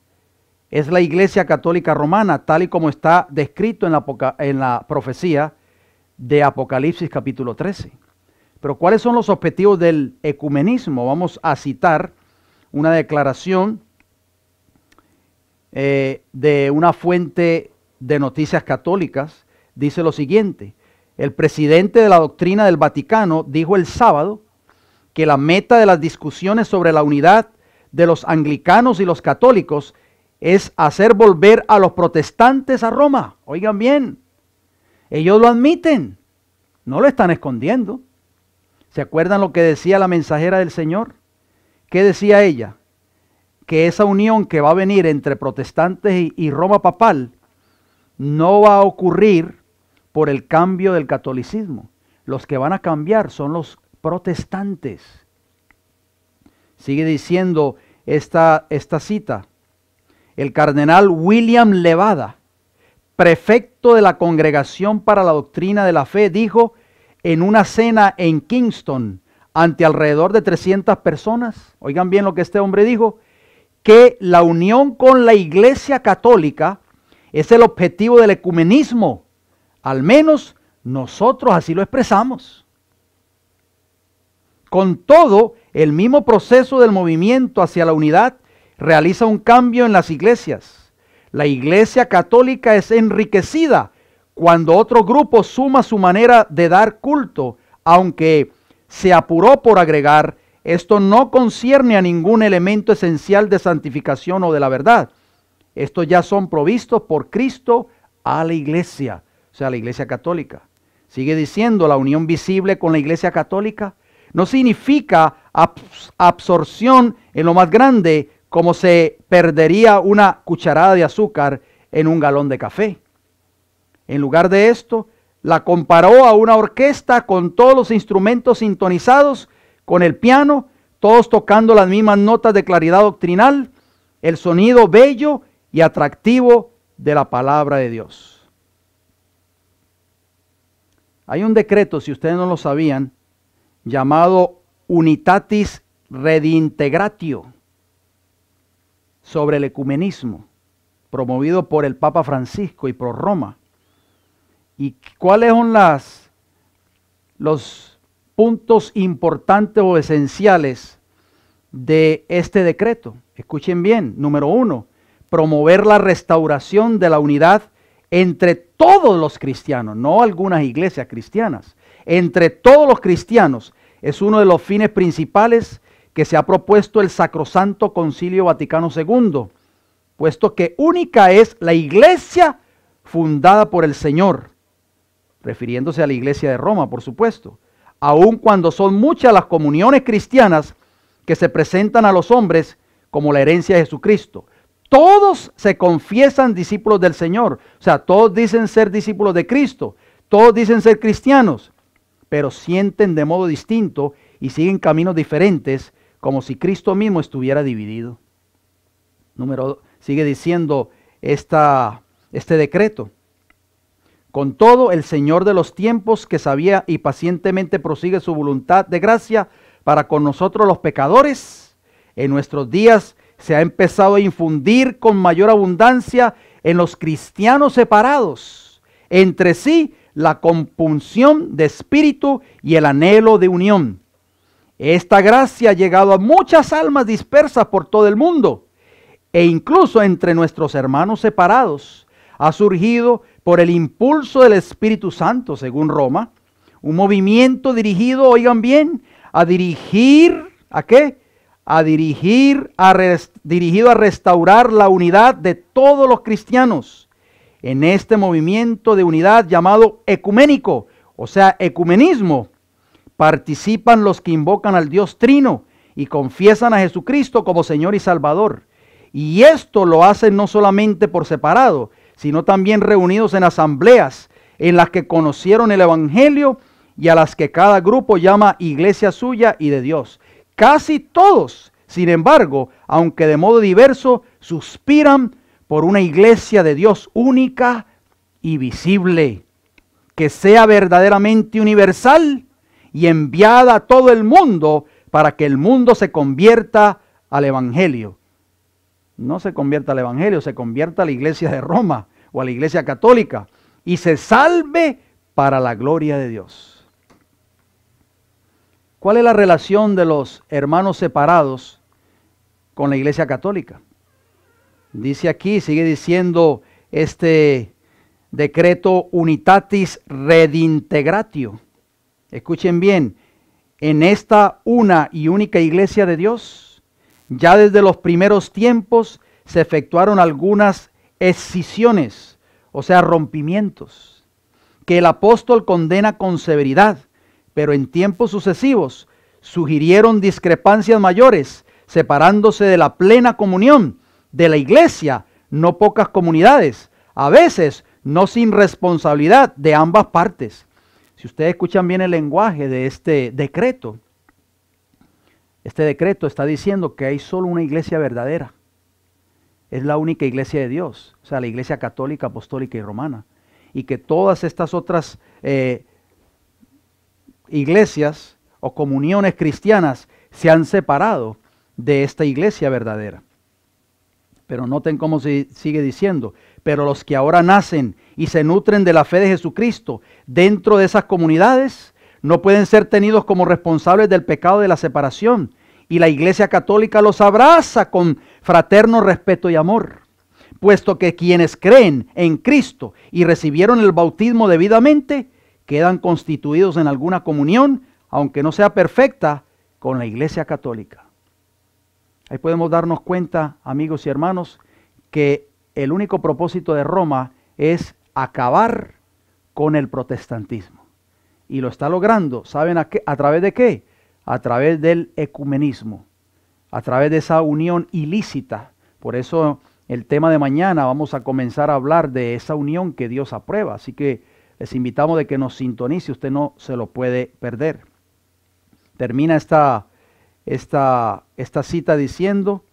es la Iglesia Católica Romana, tal y como está descrito en la profecía de Apocalipsis capítulo 13. Pero ¿cuáles son los objetivos del ecumenismo? Vamos a citar una declaración de una fuente de noticias católicas. Dice lo siguiente: el presidente de la doctrina del Vaticano dijo el sábado que la meta de las discusiones sobre la unidad de los anglicanos y los católicos es hacer volver a los protestantes a Roma. Oigan bien, ellos lo admiten, no lo están escondiendo. ¿Se acuerdan lo que decía la mensajera del Señor? ¿Qué decía ella? Que esa unión que va a venir entre protestantes y Roma papal no va a ocurrir por el cambio del catolicismo. Los que van a cambiar son los protestantes. Sigue diciendo esta cita. El cardenal William Levada, prefecto de la Congregación para la Doctrina de la Fe, dijo en una cena en Kingston ante alrededor de 300 personas, oigan bien lo que este hombre dijo, que la unión con la Iglesia Católica es el objetivo del ecumenismo. Al menos nosotros así lo expresamos. Con todo, el mismo proceso del movimiento hacia la unidad realiza un cambio en las iglesias. La Iglesia Católica es enriquecida cuando otro grupo suma su manera de dar culto, aunque se apuró por agregar, esto no concierne a ningún elemento esencial de santificación o de la verdad. Estos ya son provistos por Cristo a la Iglesia, o sea, la Iglesia Católica. Sigue diciendo, la unión visible con la Iglesia Católica no significa absorción en lo más grande, como se perdería una cucharada de azúcar en un galón de café. En lugar de esto, la comparó a una orquesta con todos los instrumentos sintonizados, con el piano, todos tocando las mismas notas de claridad doctrinal, el sonido bello y atractivo de la palabra de Dios. Hay un decreto, si ustedes no lo sabían, llamado Unitatis Redintegratio, sobre el ecumenismo, promovido por el Papa Francisco y por Roma. ¿Y cuáles son los puntos importantes o esenciales de este decreto? Escuchen bien. Número 1, promover la restauración de la unidad entre todos los cristianos, no algunas iglesias cristianas. Entre todos los cristianos es uno de los fines principales que se ha propuesto el Sacrosanto Concilio Vaticano II, puesto que única es la iglesia fundada por el Señor, refiriéndose a la iglesia de Roma, por supuesto, aun cuando son muchas las comuniones cristianas que se presentan a los hombres como la herencia de Jesucristo. Todos se confiesan discípulos del Señor, o sea, todos dicen ser discípulos de Cristo, todos dicen ser cristianos, pero sienten de modo distinto y siguen caminos diferentes, como si Cristo mismo estuviera dividido. Sigue diciendo este decreto. Con todo, el Señor de los tiempos, que sabía y pacientemente prosigue su voluntad de gracia para con nosotros los pecadores, en nuestros días se ha empezado a infundir con mayor abundancia en los cristianos separados entre sí la compunción de espíritu y el anhelo de unión. Esta gracia ha llegado a muchas almas dispersas por todo el mundo, e incluso entre nuestros hermanos separados ha surgido por el impulso del Espíritu Santo, según Roma, un movimiento dirigido, oigan bien, dirigido a restaurar la unidad de todos los cristianos. En este movimiento de unidad llamado ecuménico, o sea, ecumenismo, participan los que invocan al Dios Trino y confiesan a Jesucristo como Señor y Salvador. Y esto lo hacen no solamente por separado, sino también reunidos en asambleas en las que conocieron el Evangelio y a las que cada grupo llama iglesia suya y de Dios. Casi todos, sin embargo, aunque de modo diverso, suspiran por una iglesia de Dios única y visible, que sea verdaderamente universal y enviada a todo el mundo para que el mundo se convierta al Evangelio. No se convierta al Evangelio, se convierta a la iglesia de Roma o a la iglesia católica y se salve para la gloria de Dios. ¿Cuál es la relación de los hermanos separados con la iglesia católica? Dice aquí, sigue diciendo este decreto Unitatis Redintegratio. Escuchen bien, en esta una y única iglesia de Dios, ya desde los primeros tiempos se efectuaron algunas escisiones, o sea, rompimientos, que el apóstol condena con severidad, pero en tiempos sucesivos sugirieron discrepancias mayores, separándose de la plena comunión de la iglesia, no pocas comunidades, a veces no sin responsabilidad de ambas partes. Si ustedes escuchan bien el lenguaje de este decreto está diciendo que hay solo una iglesia verdadera. Es la única iglesia de Dios, o sea, la iglesia católica, apostólica y romana. Y que todas estas otras iglesias o comuniones cristianas se han separado de esta iglesia verdadera. Pero noten cómo se sigue diciendo, pero los que ahora nacen y se nutren de la fe de Jesucristo dentro de esas comunidades no pueden ser tenidos como responsables del pecado de la separación, y la iglesia católica los abraza con fraterno respeto y amor, puesto que quienes creen en Cristo y recibieron el bautismo debidamente quedan constituidos en alguna comunión, aunque no sea perfecta, con la iglesia católica. Ahí podemos darnos cuenta, amigos y hermanos, que el único propósito de Roma es acabar con el protestantismo. Y lo está logrando, ¿saben a través de qué? A través del ecumenismo, a través de esa unión ilícita. Por eso el tema de mañana vamos a comenzar a hablar de esa unión que Dios aprueba. Así que les invitamos de que nos sintonice, usted no se lo puede perder. Termina esta cita diciendo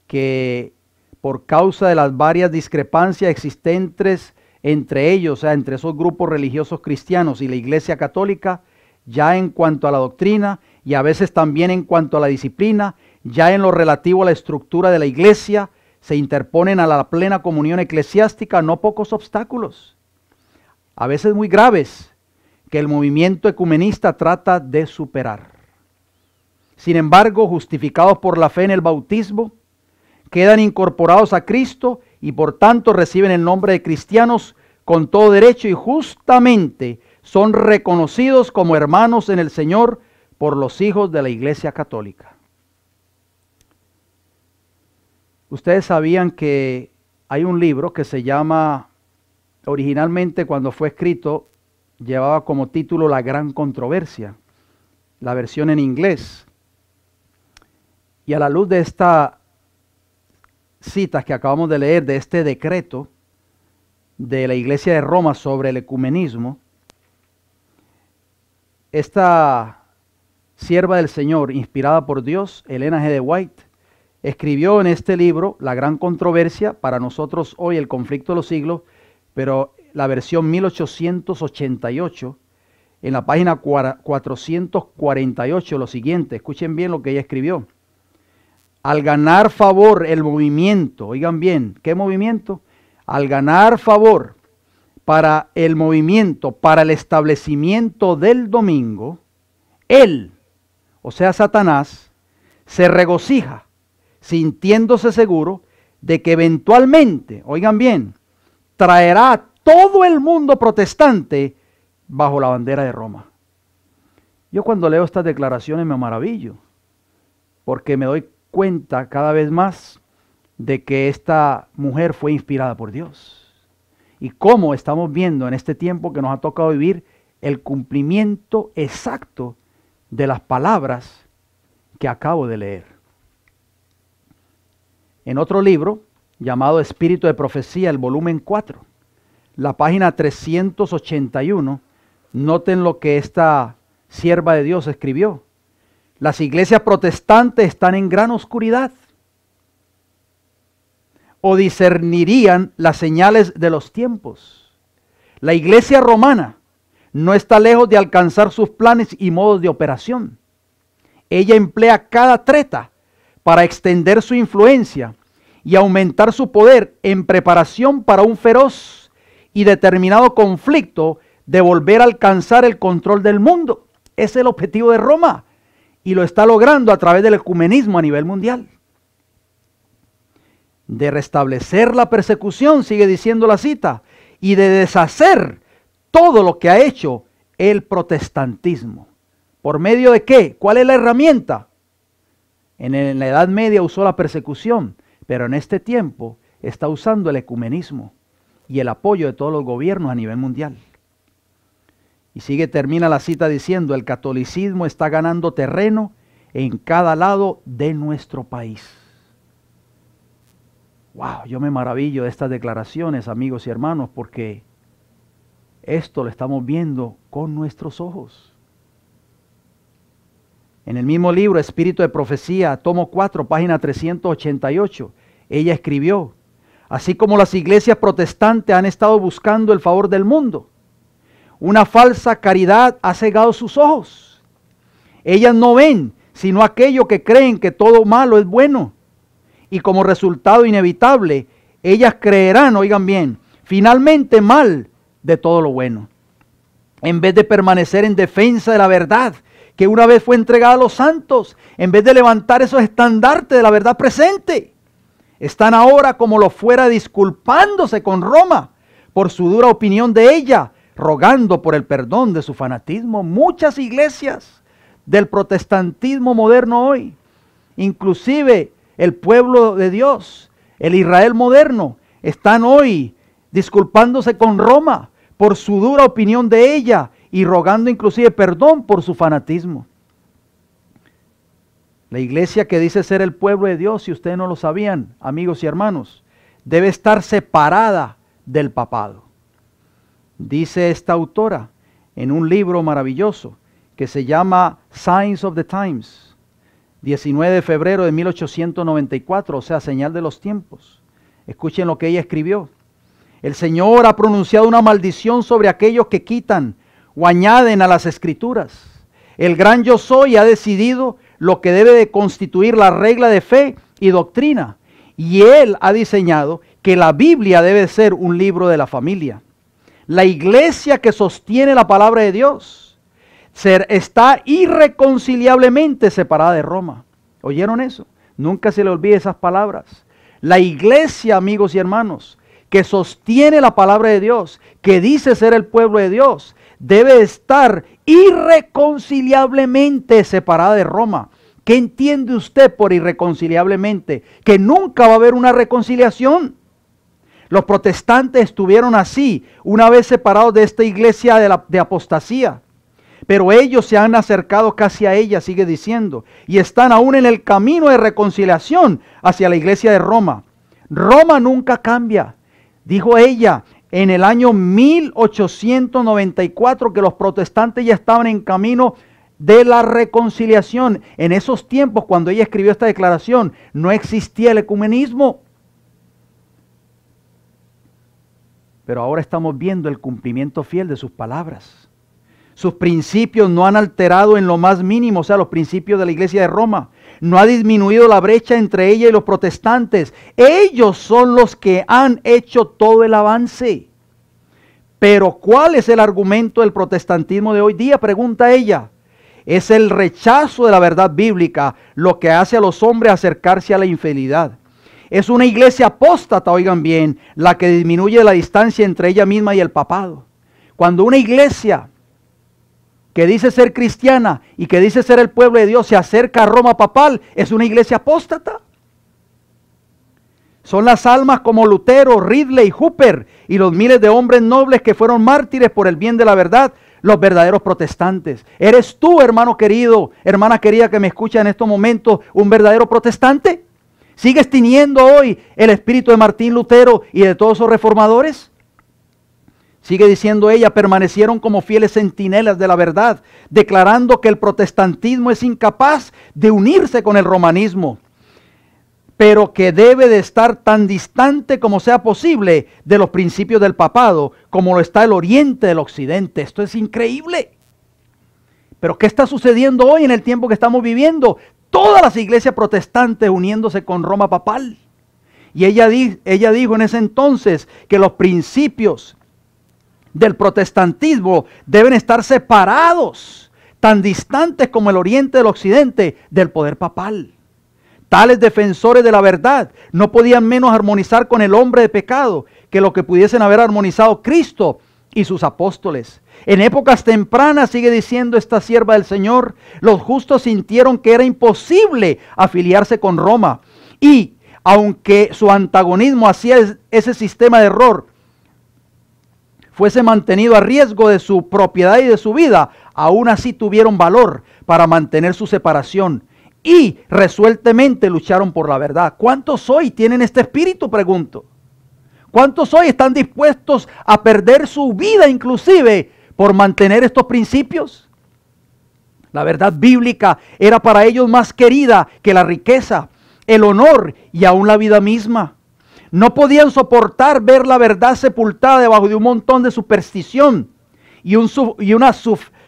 que por causa de las varias discrepancias existentes entre ellos, o sea, entre esos grupos religiosos cristianos y la Iglesia Católica, ya en cuanto a la doctrina y a veces también en cuanto a la disciplina, ya en lo relativo a la estructura de la Iglesia, se interponen a la plena comunión eclesiástica no pocos obstáculos, a veces muy graves, que el movimiento ecumenista trata de superar. Sin embargo, justificados por la fe en el bautismo, quedan incorporados a Cristo y por tanto reciben el nombre de cristianos con todo derecho y justamente son reconocidos como hermanos en el Señor por los hijos de la Iglesia Católica. Ustedes sabían que hay un libro que se llama, originalmente cuando fue escrito, llevaba como título La Gran Controversia, la versión en inglés. Y a la luz de estas citas que acabamos de leer, de este decreto de la Iglesia de Roma sobre el ecumenismo, esta sierva del Señor, inspirada por Dios, Elena G. de White, escribió en este libro La Gran Controversia, para nosotros hoy el conflicto de los siglos, pero la versión 1888, en la página 448, lo siguiente, escuchen bien lo que ella escribió. Al ganar favor el movimiento, oigan bien, ¿qué movimiento? Al ganar favor para el movimiento, para el establecimiento del domingo, él, o sea Satanás, se regocija, sintiéndose seguro de que eventualmente, oigan bien, traerá a todo el mundo protestante bajo la bandera de Roma. Yo cuando leo estas declaraciones me maravillo, porque me doy cuenta cada vez más de que esta mujer fue inspirada por Dios. Y cómo estamos viendo en este tiempo que nos ha tocado vivir el cumplimiento exacto de las palabras que acabo de leer. En otro libro, llamado Espíritu de Profecía, el volumen 4, la página 381, Noten lo que esta sierva de Dios escribió. Las iglesias protestantes están en gran oscuridad. O discernirían las señales de los tiempos. La iglesia romana no está lejos de alcanzar sus planes y modos de operación. Ella emplea cada treta para extender su influencia y aumentar su poder en preparación para un feroz y determinado conflicto de volver a alcanzar el control del mundo. Ese es el objetivo de Roma y lo está logrando a través del ecumenismo a nivel mundial. De restablecer la persecución, sigue diciendo la cita, y de deshacer todo lo que ha hecho el protestantismo. ¿Por medio de qué? ¿Cuál es la herramienta? En la Edad Media usó la persecución, pero en este tiempo está usando el ecumenismo y el apoyo de todos los gobiernos a nivel mundial. Y termina la cita diciendo, el catolicismo está ganando terreno en cada lado de nuestro país. Wow, yo me maravillo de estas declaraciones, amigos y hermanos, porque esto lo estamos viendo con nuestros ojos. En el mismo libro, Espíritu de Profecía, tomo 4, página 388, ella escribió, así como las iglesias protestantes han estado buscando el favor del mundo, una falsa caridad ha cegado sus ojos. Ellas no ven sino aquello que creen que todo malo es bueno. Y como resultado inevitable, ellas creerán, oigan bien, finalmente mal de todo lo bueno. En vez de permanecer en defensa de la verdad que una vez fue entregada a los santos, en vez de levantar esos estandartes de la verdad presente, están ahora como lo fuera disculpándose con Roma por su dura opinión de ella, rogando por el perdón de su fanatismo. Muchas iglesias del protestantismo moderno hoy, inclusive el pueblo de Dios, el Israel moderno, están hoy disculpándose con Roma por su dura opinión de ella y rogando inclusive perdón por su fanatismo. La iglesia que dice ser el pueblo de Dios, si ustedes no lo sabían, amigos y hermanos, debe estar separada del papado. Dice esta autora en un libro maravilloso que se llama Signs of the Times, 19 de febrero de 1894, o sea, señal de los tiempos. Escuchen lo que ella escribió. El Señor ha pronunciado una maldición sobre aquellos que quitan o añaden a las escrituras. El gran yo soy ha decidido lo que debe de constituir la regla de fe y doctrina. Y Él ha diseñado que la Biblia debe ser un libro de la familia. La iglesia que sostiene la palabra de Dios está irreconciliablemente separada de Roma. ¿Oyeron eso? Nunca se le olvide esas palabras. La iglesia, amigos y hermanos, que sostiene la palabra de Dios, que dice ser el pueblo de Dios, debe estar irreconciliablemente separada de Roma. ¿Qué entiende usted por irreconciliablemente? Que nunca va a haber una reconciliación. Los protestantes estuvieron así, una vez separados de esta iglesia de apostasía. Pero ellos se han acercado casi a ella, sigue diciendo, y están aún en el camino de reconciliación hacia la iglesia de Roma. Roma nunca cambia. Dijo ella en el año 1894 que los protestantes ya estaban en camino de la reconciliación. En esos tiempos, cuando ella escribió esta declaración, no existía el ecumenismo. Pero ahora estamos viendo el cumplimiento fiel de sus palabras. Sus principios no han alterado en lo más mínimo, o sea, los principios de la iglesia de Roma. No ha disminuido la brecha entre ella y los protestantes. Ellos son los que han hecho todo el avance. Pero ¿cuál es el argumento del protestantismo de hoy día? Pregunta ella. Es el rechazo de la verdad bíblica lo que hace a los hombres acercarse a la infidelidad. Es una iglesia apóstata, oigan bien, la que disminuye la distancia entre ella misma y el papado. Cuando una iglesia que dice ser cristiana y que dice ser el pueblo de Dios se acerca a Roma papal, es una iglesia apóstata. Son las almas como Lutero, Ridley, Hooper y los miles de hombres nobles que fueron mártires por el bien de la verdad, los verdaderos protestantes. ¿Eres tú, hermano querido, hermana querida que me escucha en estos momentos, un verdadero protestante? ¿Sigues teniendo hoy el espíritu de Martín Lutero y de todos esos reformadores? Sigue diciendo ella, permanecieron como fieles centinelas de la verdad, declarando que el protestantismo es incapaz de unirse con el romanismo, pero que debe de estar tan distante como sea posible de los principios del papado, como lo está el oriente del occidente. Esto es increíble. Pero ¿qué está sucediendo hoy en el tiempo que estamos viviendo? Todas las iglesias protestantes uniéndose con Roma papal. Y ella dijo en ese entonces que los principios del protestantismo deben estar separados, tan distantes como el oriente del occidente del poder papal. Tales defensores de la verdad no podían menos armonizar con el hombre de pecado que lo que pudiesen haber armonizado Cristo y sus apóstoles. En épocas tempranas, sigue diciendo esta sierva del Señor, los justos sintieron que era imposible afiliarse con Roma. Y aunque su antagonismo hacia ese sistema de error fuese mantenido a riesgo de su propiedad y de su vida, aún así tuvieron valor para mantener su separación y resueltamente lucharon por la verdad. ¿Cuántos hoy tienen este espíritu? Pregunto. ¿Cuántos hoy están dispuestos a perder su vida inclusive por mantener estos principios? La verdad bíblica era para ellos más querida que la riqueza, el honor y aún la vida misma. No podían soportar ver la verdad sepultada debajo de un montón de superstición y una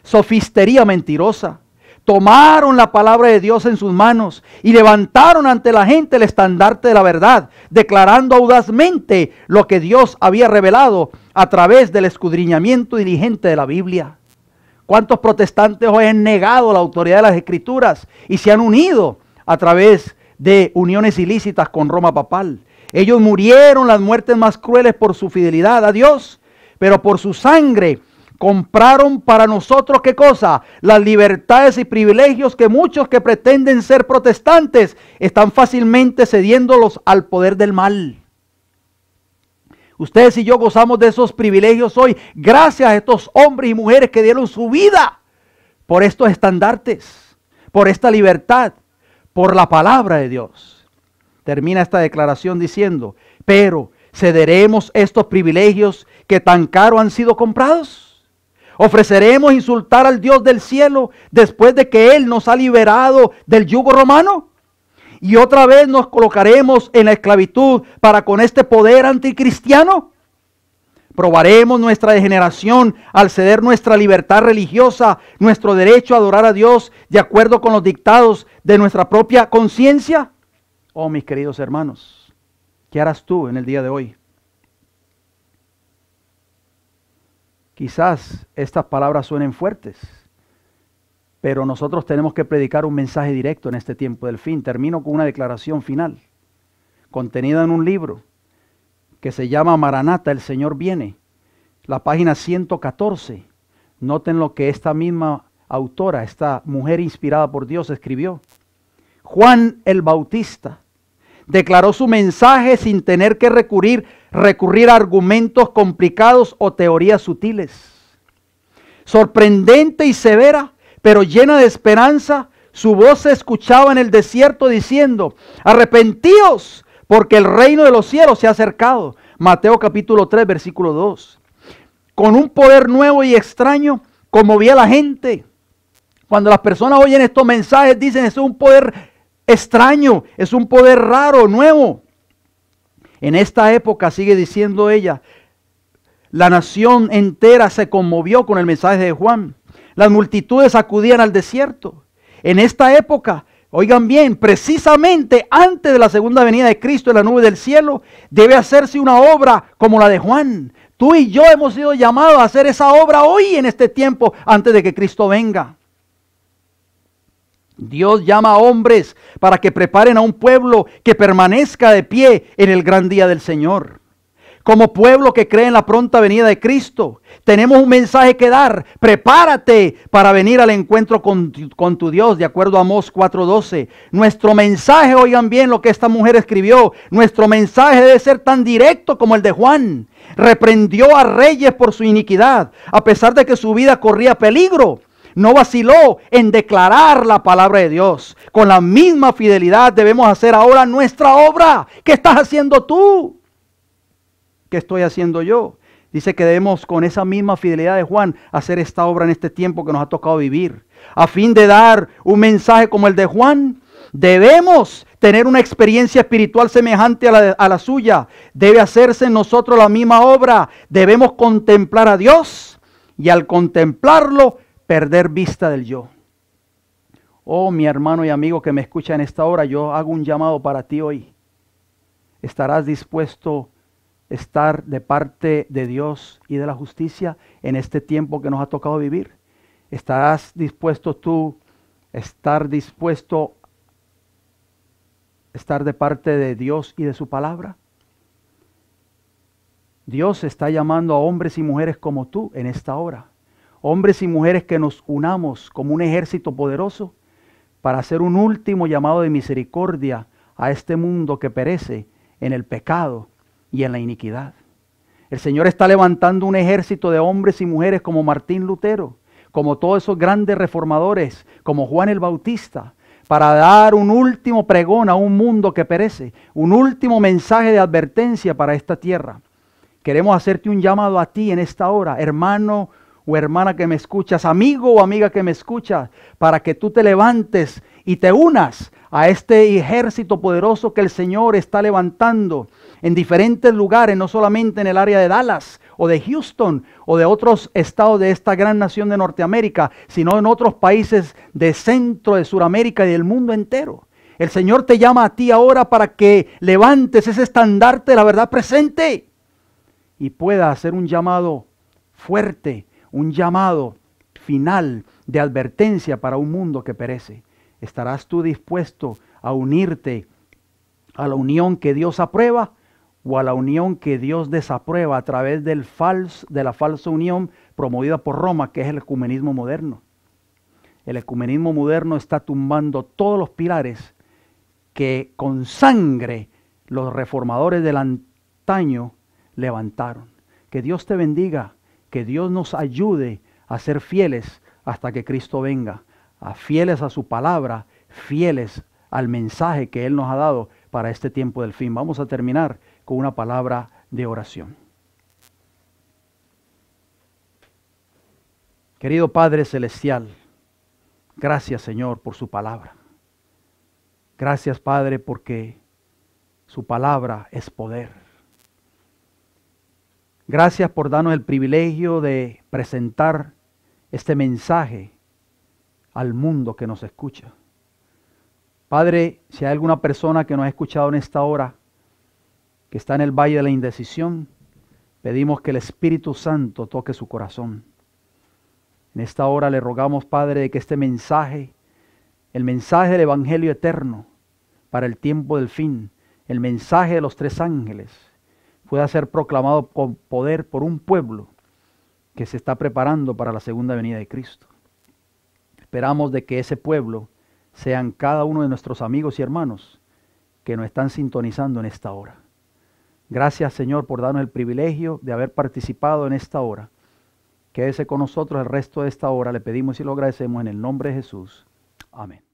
sofistería mentirosa. Tomaron la palabra de Dios en sus manos y levantaron ante la gente el estandarte de la verdad, declarando audazmente lo que Dios había revelado a través del escudriñamiento diligente de la Biblia. ¿Cuántos protestantes hoy han negado la autoridad de las Escrituras y se han unido a través de uniones ilícitas con Roma papal? Ellos murieron las muertes más crueles por su fidelidad a Dios, pero por su sangre compraron para nosotros, ¿qué cosa? Las libertades y privilegios que muchos que pretenden ser protestantes están fácilmente cediéndolos al poder del mal. Ustedes y yo gozamos de esos privilegios hoy gracias a estos hombres y mujeres que dieron su vida por estos estandartes, por esta libertad, por la palabra de Dios. Termina esta declaración diciendo, pero ¿cederemos estos privilegios que tan caro han sido comprados? ¿Ofreceremos insultar al Dios del cielo después de que Él nos ha liberado del yugo romano? ¿Y otra vez nos colocaremos en la esclavitud para con este poder anticristiano? ¿Probaremos nuestra degeneración al ceder nuestra libertad religiosa, nuestro derecho a adorar a Dios de acuerdo con los dictados de nuestra propia conciencia? Oh, mis queridos hermanos, ¿qué harás tú en el día de hoy? Quizás estas palabras suenen fuertes, pero nosotros tenemos que predicar un mensaje directo en este tiempo del fin. Termino con una declaración final, contenida en un libro que se llama Maranata, el Señor viene. La página 114. Noten lo que esta misma autora, esta mujer inspirada por Dios, escribió. Juan el Bautista declaró su mensaje sin tener que recurrir a argumentos complicados o teorías sutiles. Sorprendente y severa, pero llena de esperanza, su voz se escuchaba en el desierto diciendo, arrepentíos, porque el reino de los cielos se ha acercado. Mateo capítulo 3, versículo 2. Con un poder nuevo y extraño, conmovía a la gente. Cuando las personas oyen estos mensajes, dicen, es un poder extraño, es un poder raro, nuevo. En esta época, sigue diciendo ella, la nación entera se conmovió con el mensaje de Juan. Las multitudes acudían al desierto. En esta época, oigan bien, precisamente antes de la segunda venida de Cristo en la nube del cielo, debe hacerse una obra como la de Juan. Tú y yo hemos sido llamados a hacer esa obra hoy en este tiempo, antes de que Cristo venga. Dios llama a hombres para que preparen a un pueblo que permanezca de pie en el gran día del Señor. Como pueblo que cree en la pronta venida de Cristo, tenemos un mensaje que dar. Prepárate para venir al encuentro con tu Dios, de acuerdo a Amós 4:12. Nuestro mensaje, oigan bien lo que esta mujer escribió, nuestro mensaje debe ser tan directo como el de Juan. Reprendió a reyes por su iniquidad, a pesar de que su vida corría peligro. No vaciló en declarar la palabra de Dios. Con la misma fidelidad debemos hacer ahora nuestra obra. ¿Qué estás haciendo tú? ¿Qué estoy haciendo yo? Dice que debemos con esa misma fidelidad de Juan hacer esta obra en este tiempo que nos ha tocado vivir. A fin de dar un mensaje como el de Juan, debemos tener una experiencia espiritual semejante a la suya. Debe hacerse en nosotros la misma obra. Debemos contemplar a Dios y al contemplarlo perder vista del yo. Oh, mi hermano y amigo que me escucha en esta hora, yo hago un llamado para ti hoy. ¿Estarás dispuesto a estar de parte de Dios y de la justicia en este tiempo que nos ha tocado vivir? ¿Estarás dispuesto tú a estar de parte de Dios y de su palabra? Dios está llamando a hombres y mujeres como tú en esta hora. Hombres y mujeres que nos unamos como un ejército poderoso para hacer un último llamado de misericordia a este mundo que perece en el pecado y en la iniquidad. El Señor está levantando un ejército de hombres y mujeres como Martín Lutero, como todos esos grandes reformadores, como Juan el Bautista, para dar un último pregón a un mundo que perece, un último mensaje de advertencia para esta tierra. Queremos hacerte un llamado a ti en esta hora, hermano o hermana que me escuchas, amigo o amiga que me escuchas, para que tú te levantes y te unas a este ejército poderoso que el Señor está levantando en diferentes lugares, no solamente en el área de Dallas o de Houston o de otros estados de esta gran nación de Norteamérica, sino en otros países de Centro, de Suramérica y del mundo entero. El Señor te llama a ti ahora para que levantes ese estandarte de la verdad presente y pueda hacer un llamado fuerte, un llamado final de advertencia para un mundo que perece. ¿Estarás tú dispuesto a unirte a la unión que Dios aprueba o a la unión que Dios desaprueba a través de la falsa unión promovida por Roma, que es el ecumenismo moderno? El ecumenismo moderno está tumbando todos los pilares que con sangre los reformadores del antaño levantaron. Que Dios te bendiga, que Dios nos ayude a ser fieles hasta que Cristo venga, fieles a su palabra, fieles al mensaje que Él nos ha dado para este tiempo del fin. Vamos a terminar con una palabra de oración. Querido Padre Celestial, gracias Señor por su palabra. Gracias Padre porque su palabra es poder. Gracias por darnos el privilegio de presentar este mensaje al mundo que nos escucha. Padre, si hay alguna persona que nos ha escuchado en esta hora, que está en el valle de la indecisión, pedimos que el Espíritu Santo toque su corazón. En esta hora le rogamos, Padre, de que este mensaje, el mensaje del Evangelio eterno para el tiempo del fin, el mensaje de los 3 ángeles, pueda ser proclamado con poder por un pueblo que se está preparando para la segunda venida de Cristo. Esperamos de que ese pueblo sean cada uno de nuestros amigos y hermanos que nos están sintonizando en esta hora. Gracias Señor por darnos el privilegio de haber participado en esta hora. Quédese con nosotros el resto de esta hora. Le pedimos y lo agradecemos en el nombre de Jesús. Amén.